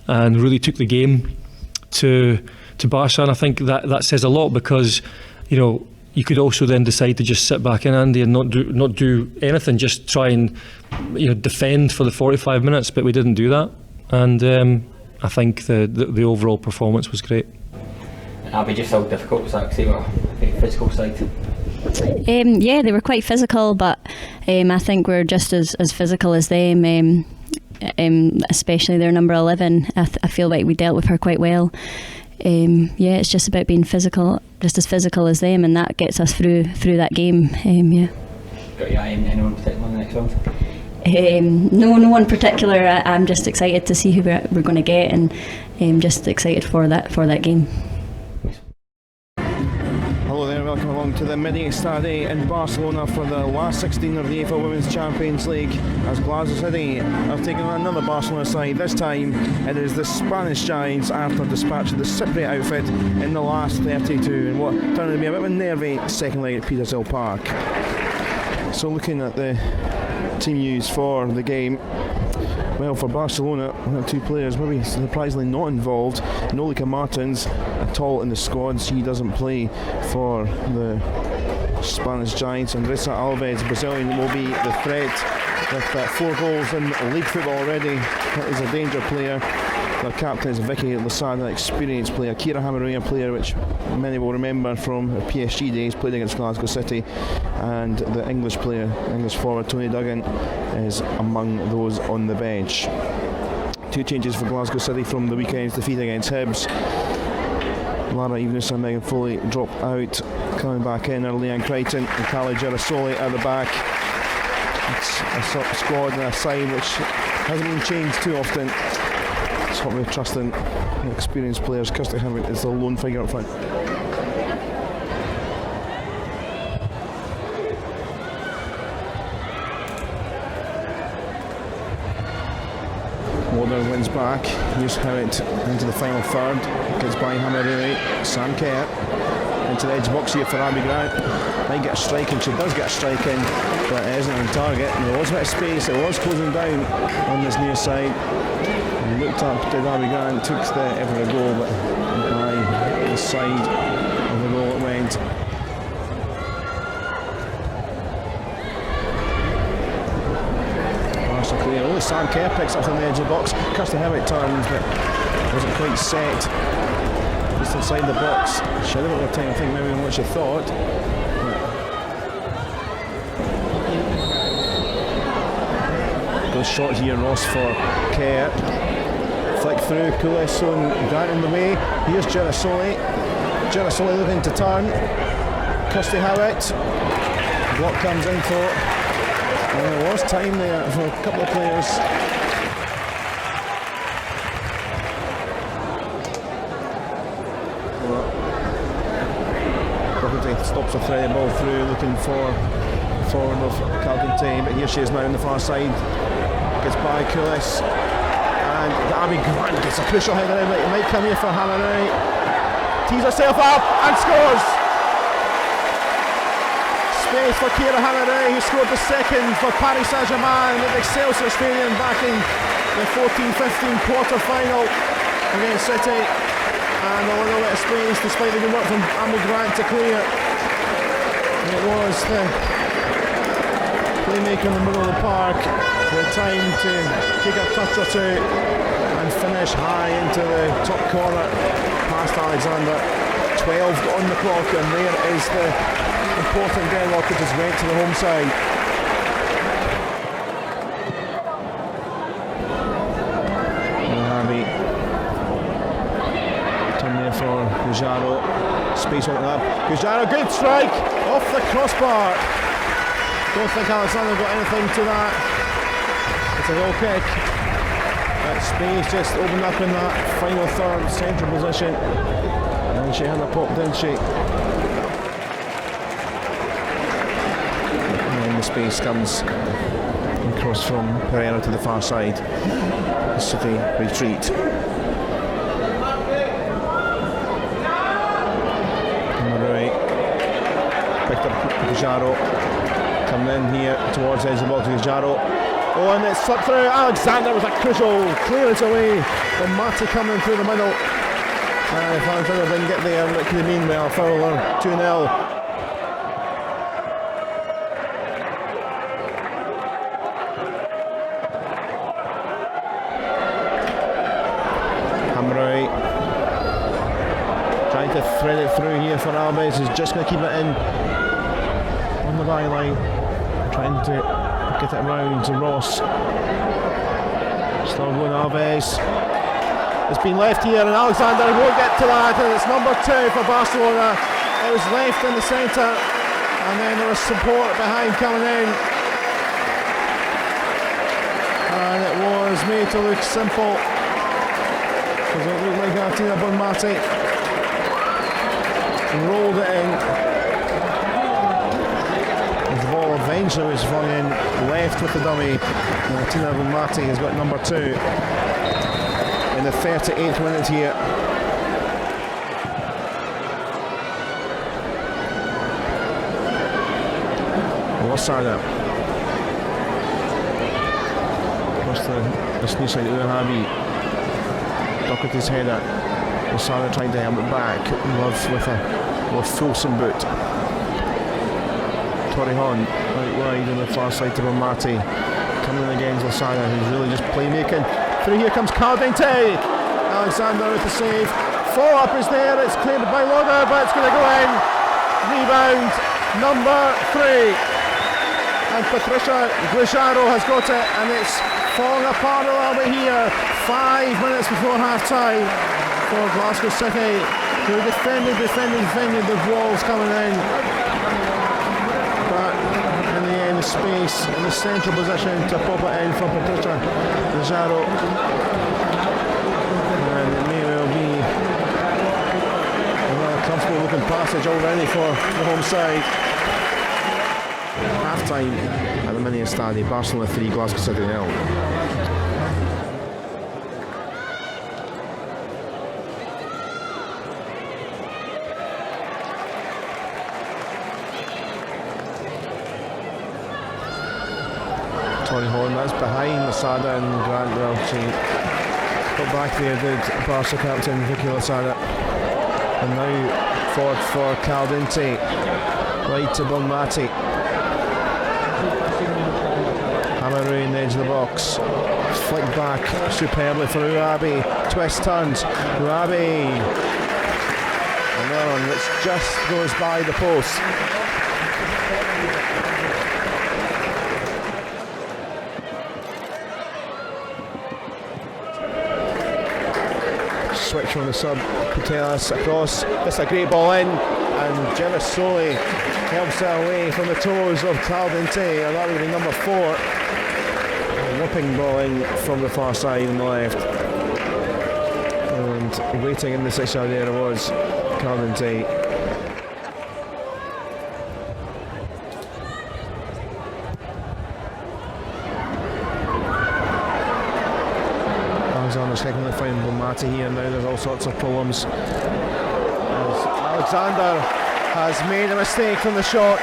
and really took the game to Barca. And I think that says a lot, because you could also then decide to just sit back in, Andy, and not do anything, just try and defend for the 45 minutes, but we didn't do that. And I think the overall performance was great. Abby, just how difficult was that? Because they were a very physical side. Yeah, they were quite physical, but I think we're just as physical as them, especially their number 11. I feel like we dealt with her quite well. Yeah, it's just about being physical, just as physical as them, and that gets us through that game. Yeah. Got your eye on anyone particular in the next round? No one particular. I'm just excited to see who we're going to get, and just excited for that game. Hello there, welcome along to the midday study in Barcelona for the last 16 of the UEFA Women's Champions League, as Glasgow City have taken on another Barcelona side. This time it is the Spanish Giants, after dispatching the Cypriot outfit in the last 32 in what turned out to be a bit of a nervy second leg at Petershill Park. So looking at the team news for the game, well, for Barcelona, we have 2 players maybe surprisingly not involved. Nolika Martins at all in the squad. She doesn't play for the Spanish Giants. And Andressa Alves, Brazilian, will be the threat with 4 goals in league football already. That is a danger player. Their captain is Vicky Losada, experienced player. Kira Hamaruya, player which many will remember from her PSG days, played against Glasgow City. And the English player, English forward Tony Duggan, is among those on the bench. 2 changes for Glasgow City from the weekend's defeat against Hibs. Lara Evenes and Megan Foley drop out. Coming back in are Leanne Crichton and Callie Gerasoli at the back. It's a squad and a side which hasn't been changed too often. It's what we're trusting experienced players. Kirsty Henry is the lone figure up front. Warder wins back. Here's Howard into the final third. Gets by Hamarui. Sam Kerr into the edge box here for Abby Grant. Might get a strike, and she does get a strike in, but it isn't on target. And there was a bit of space. It was closing down on this near side. And looked up to Abby Grant, took the ever a goal, but by the side of the goal it went. Clear. Only Sam Kerr picks up from the edge of the box. Kirsty Hewitt turns, but wasn't quite set. Just inside the box. She had a bit more time, I think, maybe than what she thought. Goes short here, Ross for Kerr. Flick through, Coulisson, Grant in the way. Here's Gerasoli. Gerasoli looking to turn. Kirsty Hewitt. Block comes in for. And there was time there for a couple of players. Doherty stops a threaded ball through, looking for forward of Calgary, but here she is now on the far side. Gets by Coulis, and Abby Grant gets a crucial header in. It might come here for Hamanai. Tees herself up and scores! Space for Kira Hamanai, who scored the second for Paris Saint-Germain at the Excelsior Stadium back in the 14-15 quarter-final against City. And a little bit of space despite the good work from Abby Grant to clear. And it was the playmaker in the middle of the park with time to take a touch or two and finish high into the top corner past Alexander. 12 on the clock, and there is the important deadlock that just went to the home side. Harvey turn there for Gujarro. Space opening up. Gujarro, good strike off the crossbar. Don't think Alexander got anything to that. It's a goal kick. That space just opened up in that final third central position. And she had a pop, didn't she? And then the space comes across from Pereira to the far side. The City retreat. Marui picked up Gujarro. Coming in here towards the edge of the box. Gujarro. Oh, and it's slipped through. Alexander with a crucial clearance away from Mati coming through the middle. If Alexander didn't get there, it could have been well. Fowler 2-0. Hamroy trying to thread it through here for Alves. He's just going to keep it in on the byline. Trying to get it around to Ross. Still going Alves. It's been left here and Alexander won't get to that, and it's number 2 for Barcelona. It was left in the centre and then there was support behind coming in, and it was made to look simple because it looked like Artina Bonmati rolled it in. The ball eventually was flung in left with the dummy, and Artina Bonmati has got number 2. In the 38th minute here. Losada. Across the knee side, Uahabi. Doherty's header. Losada trying to help it back. Love with a more fulsome boot. Torrejon out wide on the far side to Romati. Coming in against Losada, who's really just playmaking. Through here comes Caldente. Alexander with the save. Follow up is there. It's cleared by Loda, but it's going to go in. Rebound number 3. And Patricia Gujarro has got it, and it's falling apart a little bit here. 5 minutes before half time for Glasgow City, who defended the walls coming in. But in the end, space in the central position to pop it in from Patricia Gujarro. And it may well be a rather comfortable looking passage already for the home side. Half time at the Mini Stadium, Barcelona 3, Glasgow City 0. Torrejon, that's behind Losada and Grant. Well, she got back there, did Barca captain Vicky Losada. And now forward for Caldente, right to Bonmati. Hammerui in the edge of the box. Flick back superbly for Uabi. Twist turns. Uabi. Another one that just goes by the post. Switch from the sub, Putelas across. It's a great ball in, and Gemma Soley helps it away from the toes of Caldente. That would be number 4. A whipping ball in from the far side on the left. And waiting in the 6-yard area was Caldente. Alexander's kicking the final Bonmati here. Now there's all sorts of problems. Alexander has made a mistake from the shot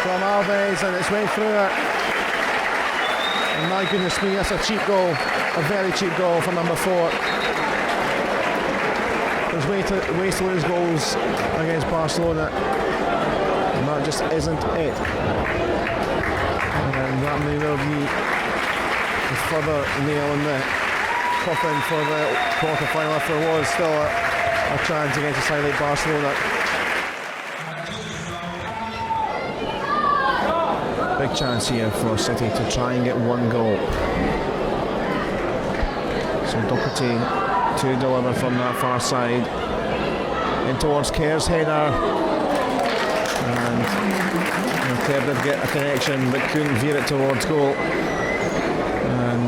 from Alves, and it's went through it. And my goodness me, that's a cheap goal, a very cheap goal for number 4. There's ways to lose goals against Barcelona, and that just isn't it. And that may well be with further nail in the coffin for the quarter-final if there was still a chance against a side like Barcelona. Big chance here for City to try and get one goal. So Doherty to deliver from that far side in towards Kerr's header, and Kerr did get a connection but couldn't veer it towards goal. And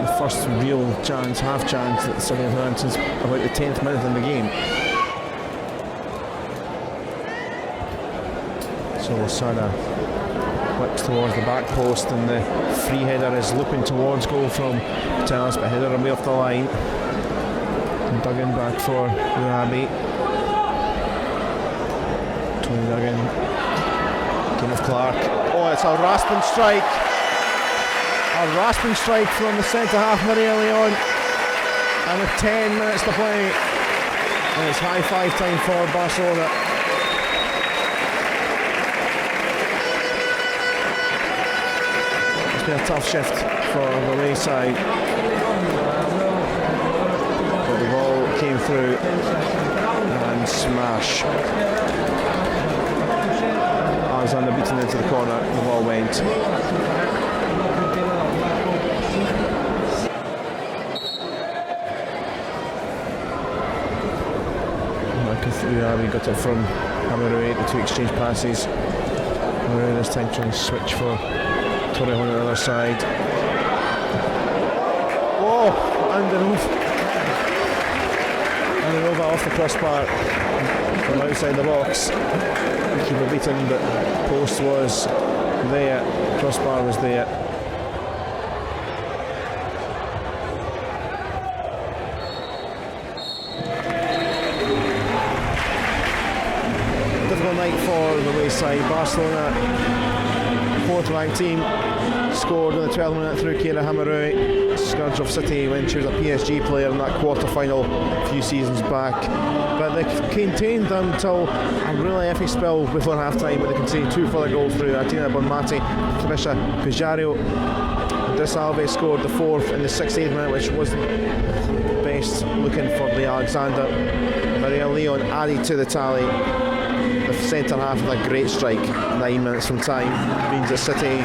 the first real chance, half chance that City have had since about the 10th minute in the game. So Lasada whips towards the back post, and the free header is looping towards goal from Patelis, but header away off the line. And Duggan back for Rabi. Tony Duggan. Game of Clark. Oh, it's a rasping strike. A rasping strike from the centre half very early on. And with 10 minutes to play, and it's high five time for Barcelona. It's been a tough shift for the away side. But the ball came through and smash. Alexander beaten into the corner, the ball went. We got it from Hamarui, the two exchange passes. Hamarui this time trying to switch for Torrejon on the other side. Oh, Andanova off the crossbar from outside the box. Keeper beaten, but post was there, crossbar was there. Difficult night for the away side. Barcelona, fourth ranked team, scored in the 12th minute through Keira Hamarui, scourge of City when she was a PSG player in that quarter final a few seasons back. But they contained them until a really iffy spell before half time, when they conceded two further goals through Artina Bonmati, Trisha Pujaro. De Salve scored the fourth in the 16th minute, which wasn't best looking for the Alexander. Maria Leon added to the tally. The centre half of a great strike, 9 minutes from time, means that City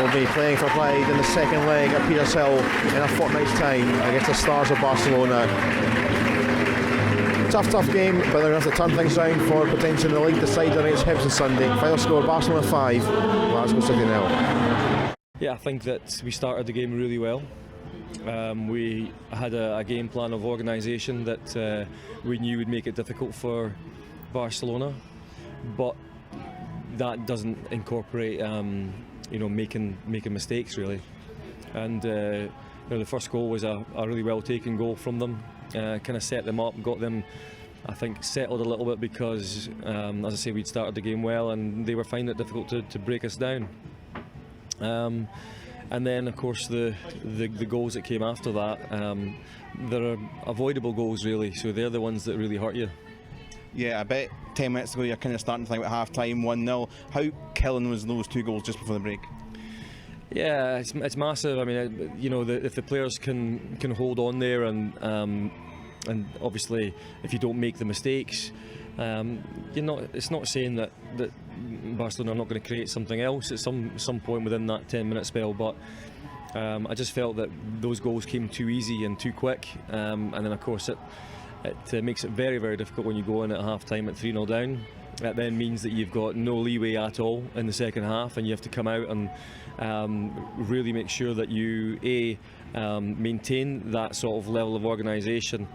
will be playing for Pride in the second leg at Peters Hill in a fortnight's time against the Stars of Barcelona. Tough game, but they're going to have to turn things round for potentially the league decider against Hibs on Sunday. Final score: Barcelona 5, Glasgow City 0. Yeah, I think that we started the game really well. We had a game plan of organisation that we knew would make it difficult for Barcelona, but that doesn't incorporate making mistakes really. And the first goal was a really well taken goal from them, kind of set them up, got them, I think, settled a little bit because as I say, we'd started the game well and they were finding it difficult to break us down. And then, of course, the goals that came after that, they're avoidable goals, really. So they're the ones that really hurt you. Yeah, I bet 10 minutes ago you're kind of starting to think about half-time, 1-0. How killing was those two goals just before the break? Yeah, it's massive. I mean, if the players can hold on there, and obviously if you don't make the mistakes, it's not saying that Barcelona are not going to create something else at some point within that 10-minute spell, but I just felt that those goals came too easy and too quick, and then of course it makes it very, very difficult when you go in at half time at 3-0 down. That then means that you've got no leeway at all in the second half, and you have to come out and really make sure that you maintain that sort of level of organisation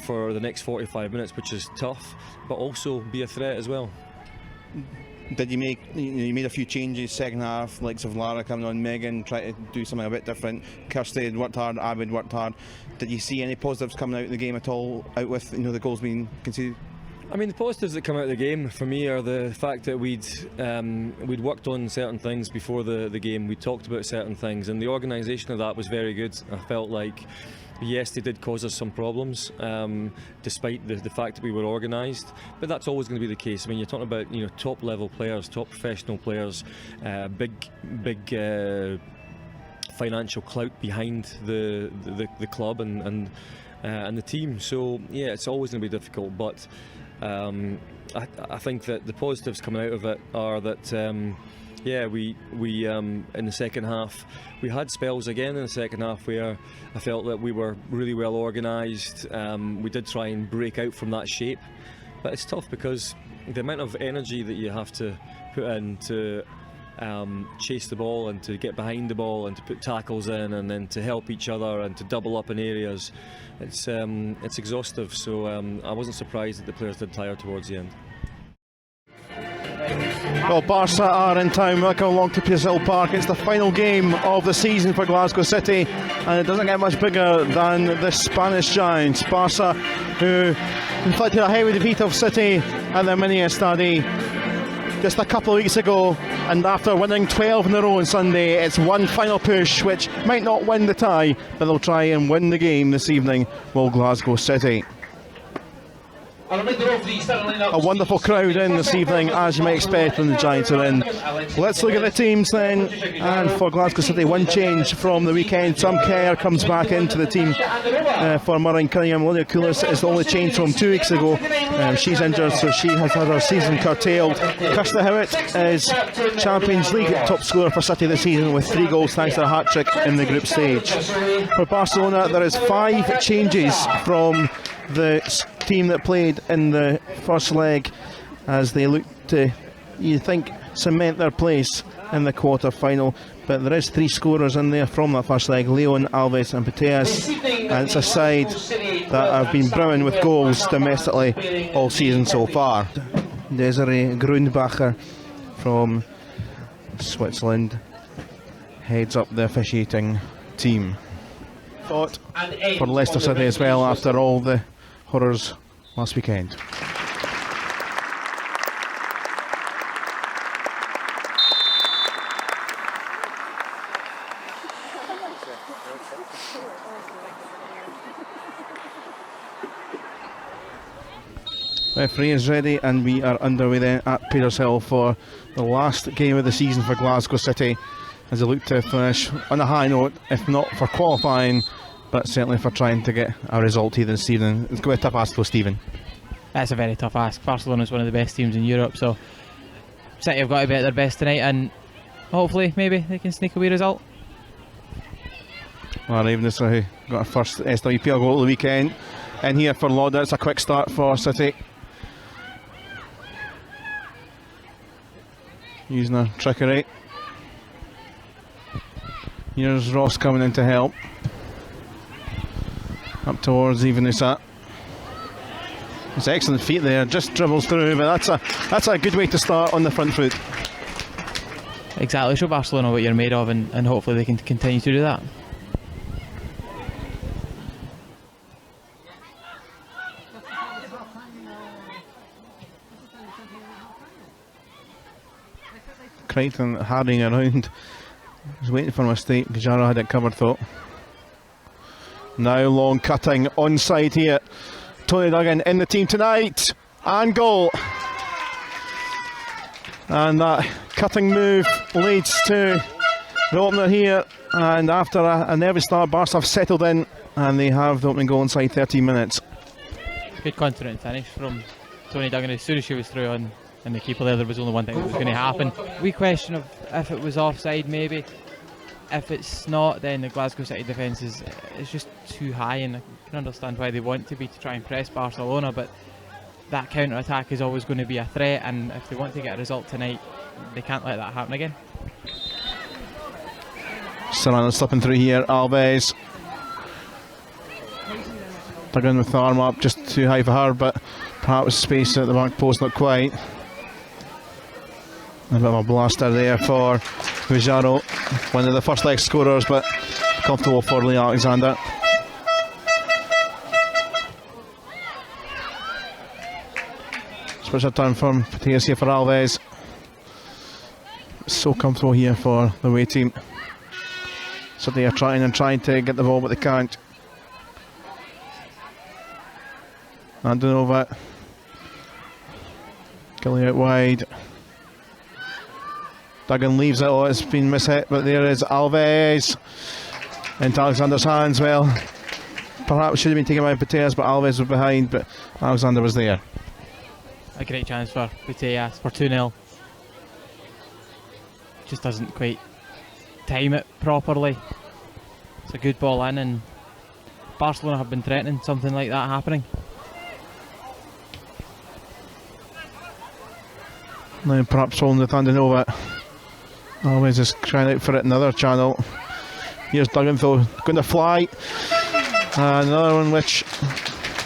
for the next 45 minutes, which is tough, but also be a threat as well. Did you made a few changes second half, likes of Lara coming on, Megan try to do something a bit different, Kirsty had worked hard, Abid worked hard. Did you see any positives coming out of the game at all, out with the goals being conceded? I mean, the positives that come out of the game for me are the fact that we'd worked on certain things before the game. We talked about certain things, and the organisation of that was very good. I felt like, yes, they did cause us some problems, despite the fact that we were organised. But that's always going to be the case. I mean, you're talking about top level players, top professional players, big financial clout behind the club and the team. So yeah, it's always going to be difficult, but I think that the positives coming out of it are that we in the second half we had spells again in the second half where I felt that we were really well organised. We did try and break out from that shape, but it's tough because the amount of energy that you have to put in to chase the ball and to get behind the ball and to put tackles in and then to help each other and to double up in areas, it's exhaustive. So I wasn't surprised that the players did tire towards the end. Well, Barca are in town. Welcome along to Pizzill Park. It's the final game of the season for Glasgow City, and it doesn't get much bigger than the Spanish giants. Barca, who inflicted a heavy defeat of City at the Mini Estadi just a couple of weeks ago, and after winning 12 in a row on Sunday, it's one final push, which might not win the tie, but they'll try and win the game this evening. Will Glasgow City. A wonderful crowd in this evening, as you might expect when the Giants are in. Let's look at the teams then. And for Glasgow City, one change from the weekend. Sam Kerr comes back into the team for Murray Cunningham. Lydia Koulis is the only change from 2 weeks ago. She's injured, so she has had her season curtailed. Kirsta Howitt is Champions League top scorer for City this season with 3 goals thanks to a hat-trick in the group stage. For Barcelona, there is 5 changes from the team that played in the first leg as they look to, you think, cement their place in the quarter-final. But there is 3 scorers in there from that first leg: Leon, Alves and Putellas, and it's a side that have been brimming with goals domestically all season so far. Desiree Grundbacher from Switzerland heads up the officiating team. Thought for Leicester City as well after all the horrors last weekend. Referee is ready and we are underway then at Petershill for the last game of the season for Glasgow City as they look to finish on a high note, if not for qualifying, but certainly for trying to get a result here this evening. It's going to be a tough ask for Stephen. That's a very tough ask. Barcelona is one of the best teams in Europe, so City have got to be at their best tonight, and hopefully maybe they can sneak a wee result. Well, even this got our first SWPL goal of the weekend in here for Lauder. It's a quick start for City, using a trickery. Here's Ross coming in to help. Up towards Ivanusat. It's excellent feet there, just dribbles through, but that's a good way to start on the front foot. Exactly, show Barcelona what you're made of, and hopefully they can continue to do that. Crichton hardying around. He's waiting for a mistake. Gajara had it covered though. Now long cutting onside here. Tony Duggan in the team tonight, and goal. And that cutting move leads to the opener here, and after a nervous start, Barca have settled in and they have the opening goal inside 13 minutes. Good confident finish from Tony Duggan. As soon as she was through on and the keeper there was only one thing that was going to happen. We question of if it was offside maybe. If it's not, then the Glasgow City defence is just too high, and I can understand why they want to be to try and press Barcelona, but that counter-attack is always going to be a threat, and if they want to get a result tonight, they can't let that happen again. Serrano slipping through here. Alves Duggan with the arm up, just too high for her, but perhaps space at the back post, not quite. A bit of a blaster there for Vujaro, one of the first leg scorers, but comfortable for Lee Alexander. Switch of turn from Patias here for Alves. So comfortable here for the away team. So they are trying to get the ball, but they can't. Andonova Gilly out wide. Duggan leaves it. Oh, it's been mishit, but there is Alves into Alexander's hands. Well, perhaps should have been taken by Putellas, but Alves was behind, but Alexander was there. A great chance for Putellas for 2-0. Just doesn't quite time it properly. It's a good ball in, and Barcelona have been threatening something like that happening. Now perhaps holding the Thunder over. Always just crying out for it in another channel. Here's Duggan though, going to fly. Another one which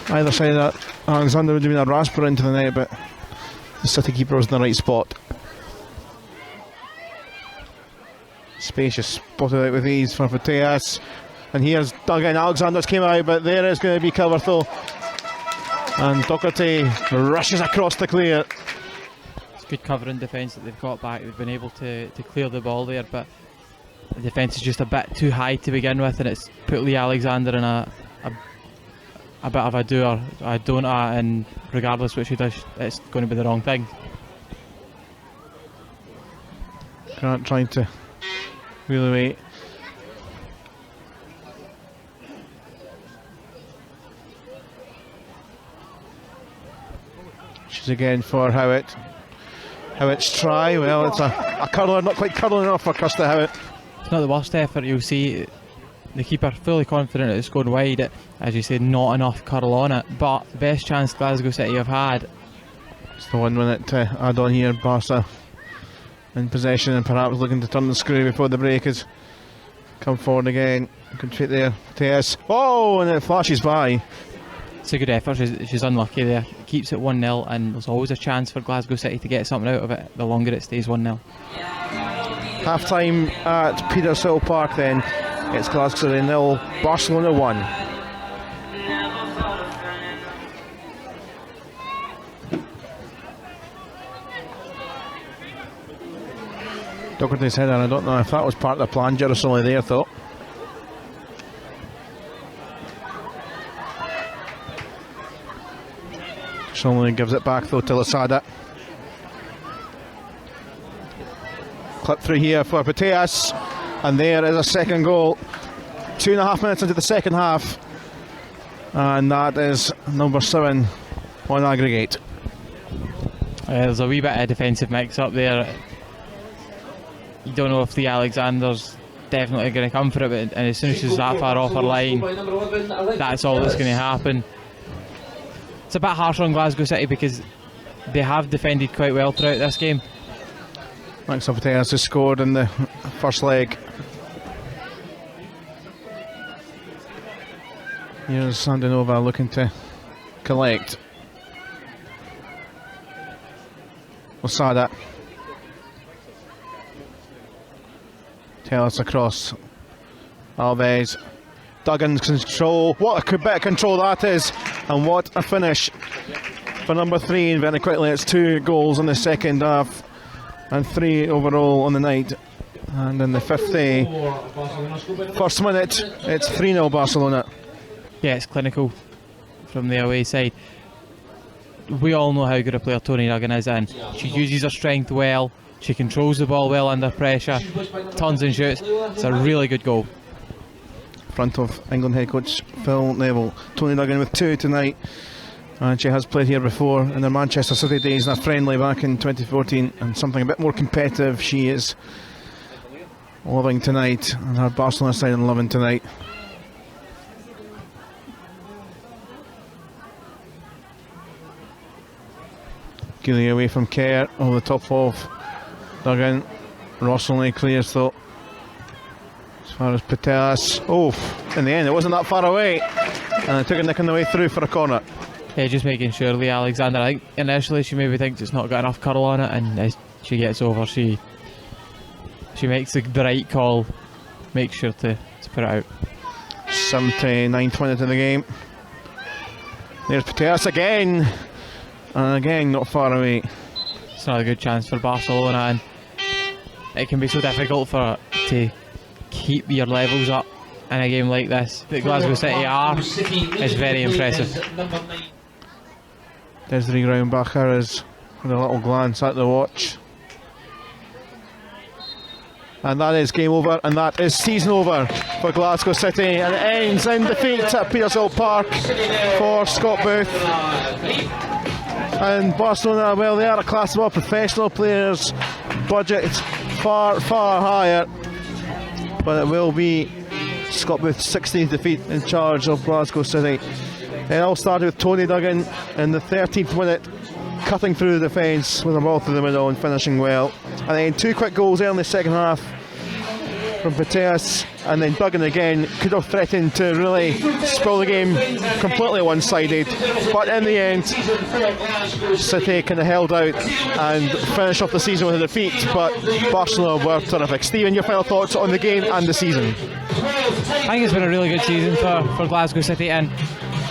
either side of that Alexander would have been a rasper into the net, but the City keeper was in the right spot. Spacious, spotted out with ease for Putellas. And here's Duggan. Alexander's came out, but there is going to be cover though. And Doherty rushes across the clear. It's good covering defence that they've got back. They've been able to clear the ball there, but the defence is just a bit too high to begin with, and it's put Lee Alexander in a bit of a do or a don't, and regardless which he does, it's going to be the wrong thing. Grant trying to wheel away. She's again for Howitt. Howitt's try, well, it's a curler, not quite curling enough for Kirsta Howitt. It's not the worst effort. You'll see the keeper fully confident it's going wide. As you said, not enough curl on it, but the best chance Glasgow City have had. It's the 1 minute to add on here. Barca in possession and perhaps looking to turn the screw before the break has come forward again. Good fit there, Teas. Oh, and it flashes by. It's a good effort. She's unlucky there. Keeps it 1-0, and there's always a chance for Glasgow City to get something out of it the longer it stays 1-0. Half time at Petershill Park then. It's Glasgow City 0, Barcelona 1. Doherty's header, I don't know if that was part of the plan. Jerusalem there thought. Jerusalem gives it back though to Losada. Clip through here for Putellas, and there is a second goal. 2.5 minutes into the second half, and that is number 7 on aggregate. There's a wee bit of defensive mix up there. You don't know if the Alexander's definitely going to come for it, but and as soon as she's that far off her line, that's all that's going to happen. It's a bit harsh on Glasgow City because they have defended quite well throughout this game. Max Putellas has scored in the first leg. Here's Sandinova looking to collect. Losada. Putellas across. Alves. Duggan's control. What a bit of control that is. And what a finish for number 3. And very quickly it's 2 goals in the second half. And 3 overall on the night. And in the 51st minute, it's 3-0 Barcelona. Yeah, it's clinical from the away side. We all know how good a player Toni Duggan is, and she uses her strength well. She controls the ball well under pressure, turns and shoots. It's a really good goal. Front of England head coach Phil Neville. Toni Duggan with 2 tonight. And she has played here before in the Manchester City days in a friendly back in 2014, and something a bit more competitive she is loving tonight, and her Barcelona side and loving tonight. Gilly away from Kerr, over the top of Duggan. Rossley clears though. As far as Putellas. Oh, in the end it wasn't that far away, and it took a nick on the way through for a corner. Yeah, just making sure Lee Alexander, I think initially she maybe thinks it's not got enough curl on it, and as she gets over she makes the right call, makes sure to put it out. 79th minute in the game. There's Putellas again, and again not far away. It's not a good chance for Barcelona, and it can be so difficult to keep your levels up in a game like this. The Glasgow City are is very impressive. Desiree Groundbacher is with a little glance at the watch. And that is game over, and that is season over for Glasgow City, and it ends in defeat at Petershill Park for Scott Booth. And Barcelona, well, they are a class of all professional players, budget far higher, but it will be Scott Booth's 16th defeat in charge of Glasgow City. It all started with Tony Duggan in the 13th minute, cutting through the defence with a ball through the middle and finishing well. And then 2 quick goals there in the second half from Pateas, and then Duggan again could have threatened to really spoil the game completely one-sided, but in the end City kind of held out and finished off the season with a defeat, but Barcelona were terrific. Stephen, your final thoughts on the game and the season? I think it's been a really good season for Glasgow City, and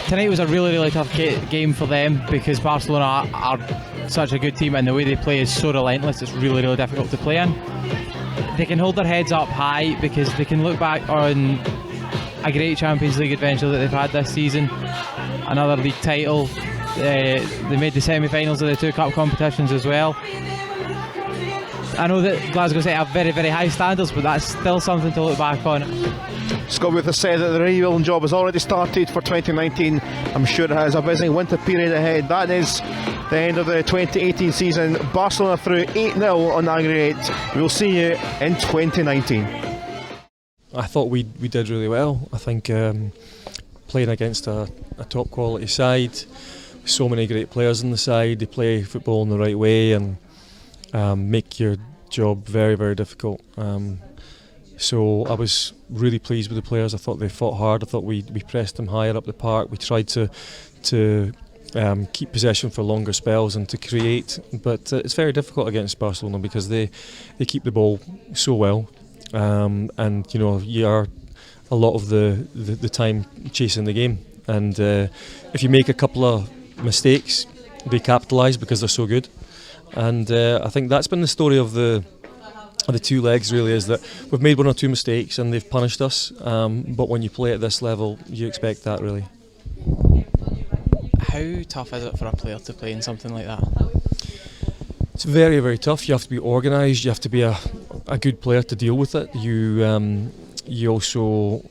tonight was a really tough game for them because Barcelona are such a good team, and the way they play is so relentless. It's really difficult to play in. They can hold their heads up high because they can look back on a great Champions League adventure that they've had this season, another league title. They made the semi-finals of the 2 cup competitions as well. I know that Glasgow City have very high standards, but that's still something to look back on. Scott Booth has said that the rebuilding job has already started for 2019. I'm sure it has a busy winter period ahead. That is the end of the 2018 season. Barcelona through 8-0 on aggregate. We'll see you in 2019. I thought we did really well. I think playing against a top quality side, so many great players on the side, they play football in the right way and make your job very difficult. So I was really pleased with the players. I thought they fought hard. I thought we pressed them higher up the park. We tried to keep possession for longer spells and to create, but it's very difficult against Barcelona because they keep the ball so well, and you know you are a lot of the time chasing the game, and if you make a couple of mistakes, they capitalise because they're so good, and I think that's been the story of the 2 legs really, is that we've made 1 or 2 mistakes and they've punished us, but when you play at this level you expect that really. How tough is it for a player to play in something like that? It's very tough. You have to be organised, you have to be a good player to deal with it. You also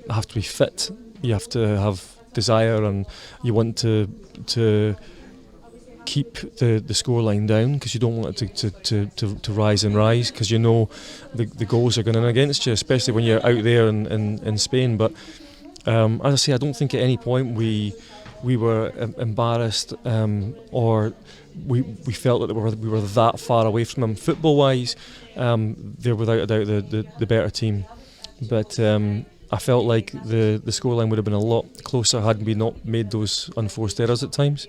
have to be fit, you have to have desire, and you want to keep the scoreline down because you don't want it to rise because you know the goals are going in against you, especially when you're out there in Spain. But as I say, I don't think at any point we were embarrassed or we felt that we were that far away from them. Football wise, they're without a doubt the better team, but I felt like the scoreline would have been a lot closer had we not made those unforced errors at times.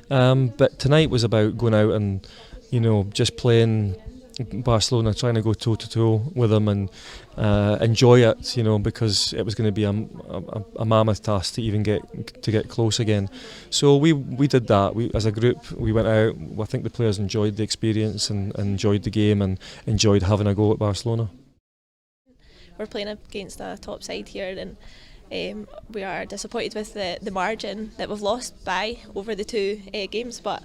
But tonight was about going out and just playing Barcelona, trying to go toe to toe with them and enjoy it, because it was going to be a mammoth task to even get close again. So we did that. We, as a group, we went out. I think the players enjoyed the experience and enjoyed the game and enjoyed having a go at Barcelona. We're playing against a top side here, and we are disappointed with the margin that we've lost by over the 2 games, but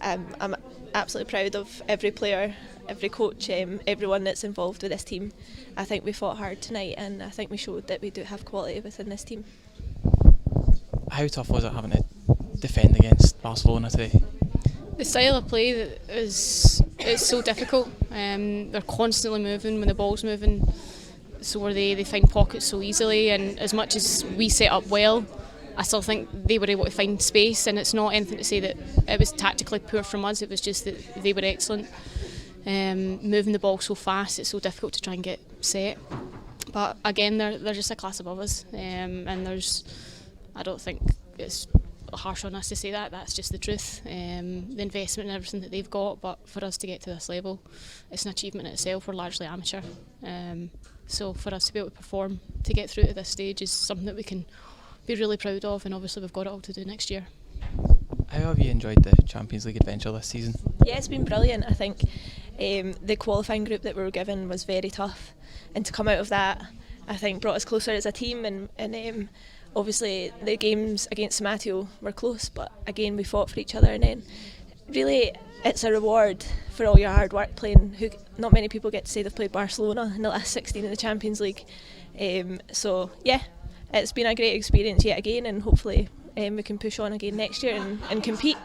I'm absolutely proud of every player, every coach, everyone that's involved with this team. I think we fought hard tonight, and I think we showed that we do have quality within this team. How tough was it having to defend against Barcelona today? The style of play is so difficult. They're constantly moving when the ball's moving, so they find pockets so easily, and as much as we set up well, I still think they were able to find space, and it's not anything to say that it was tactically poor from us, it was just that they were excellent. Moving the ball so fast, it's so difficult to try and get set. But again, they're just a class above us, and I don't think it's harsh on us to say that, that's just the truth. The investment and everything that they've got, but for us to get to this level, it's an achievement in itself. We're largely amateur. So for us to be able to perform, to get through to this stage is something that we can be really proud of, and obviously we've got it all to do next year. How have you enjoyed the Champions League adventure this season? Yeah, it's been brilliant. I think the qualifying group that we were given was very tough, and to come out of that, I think brought us closer as a team, and obviously the games against Mateo were close, but again we fought for each other, and then Really, it's a reward for all your hard work playing. Not many people get to say they've played Barcelona in the last 16 in the Champions League. So yeah, it's been a great experience yet again, and hopefully we can push on again next year and compete.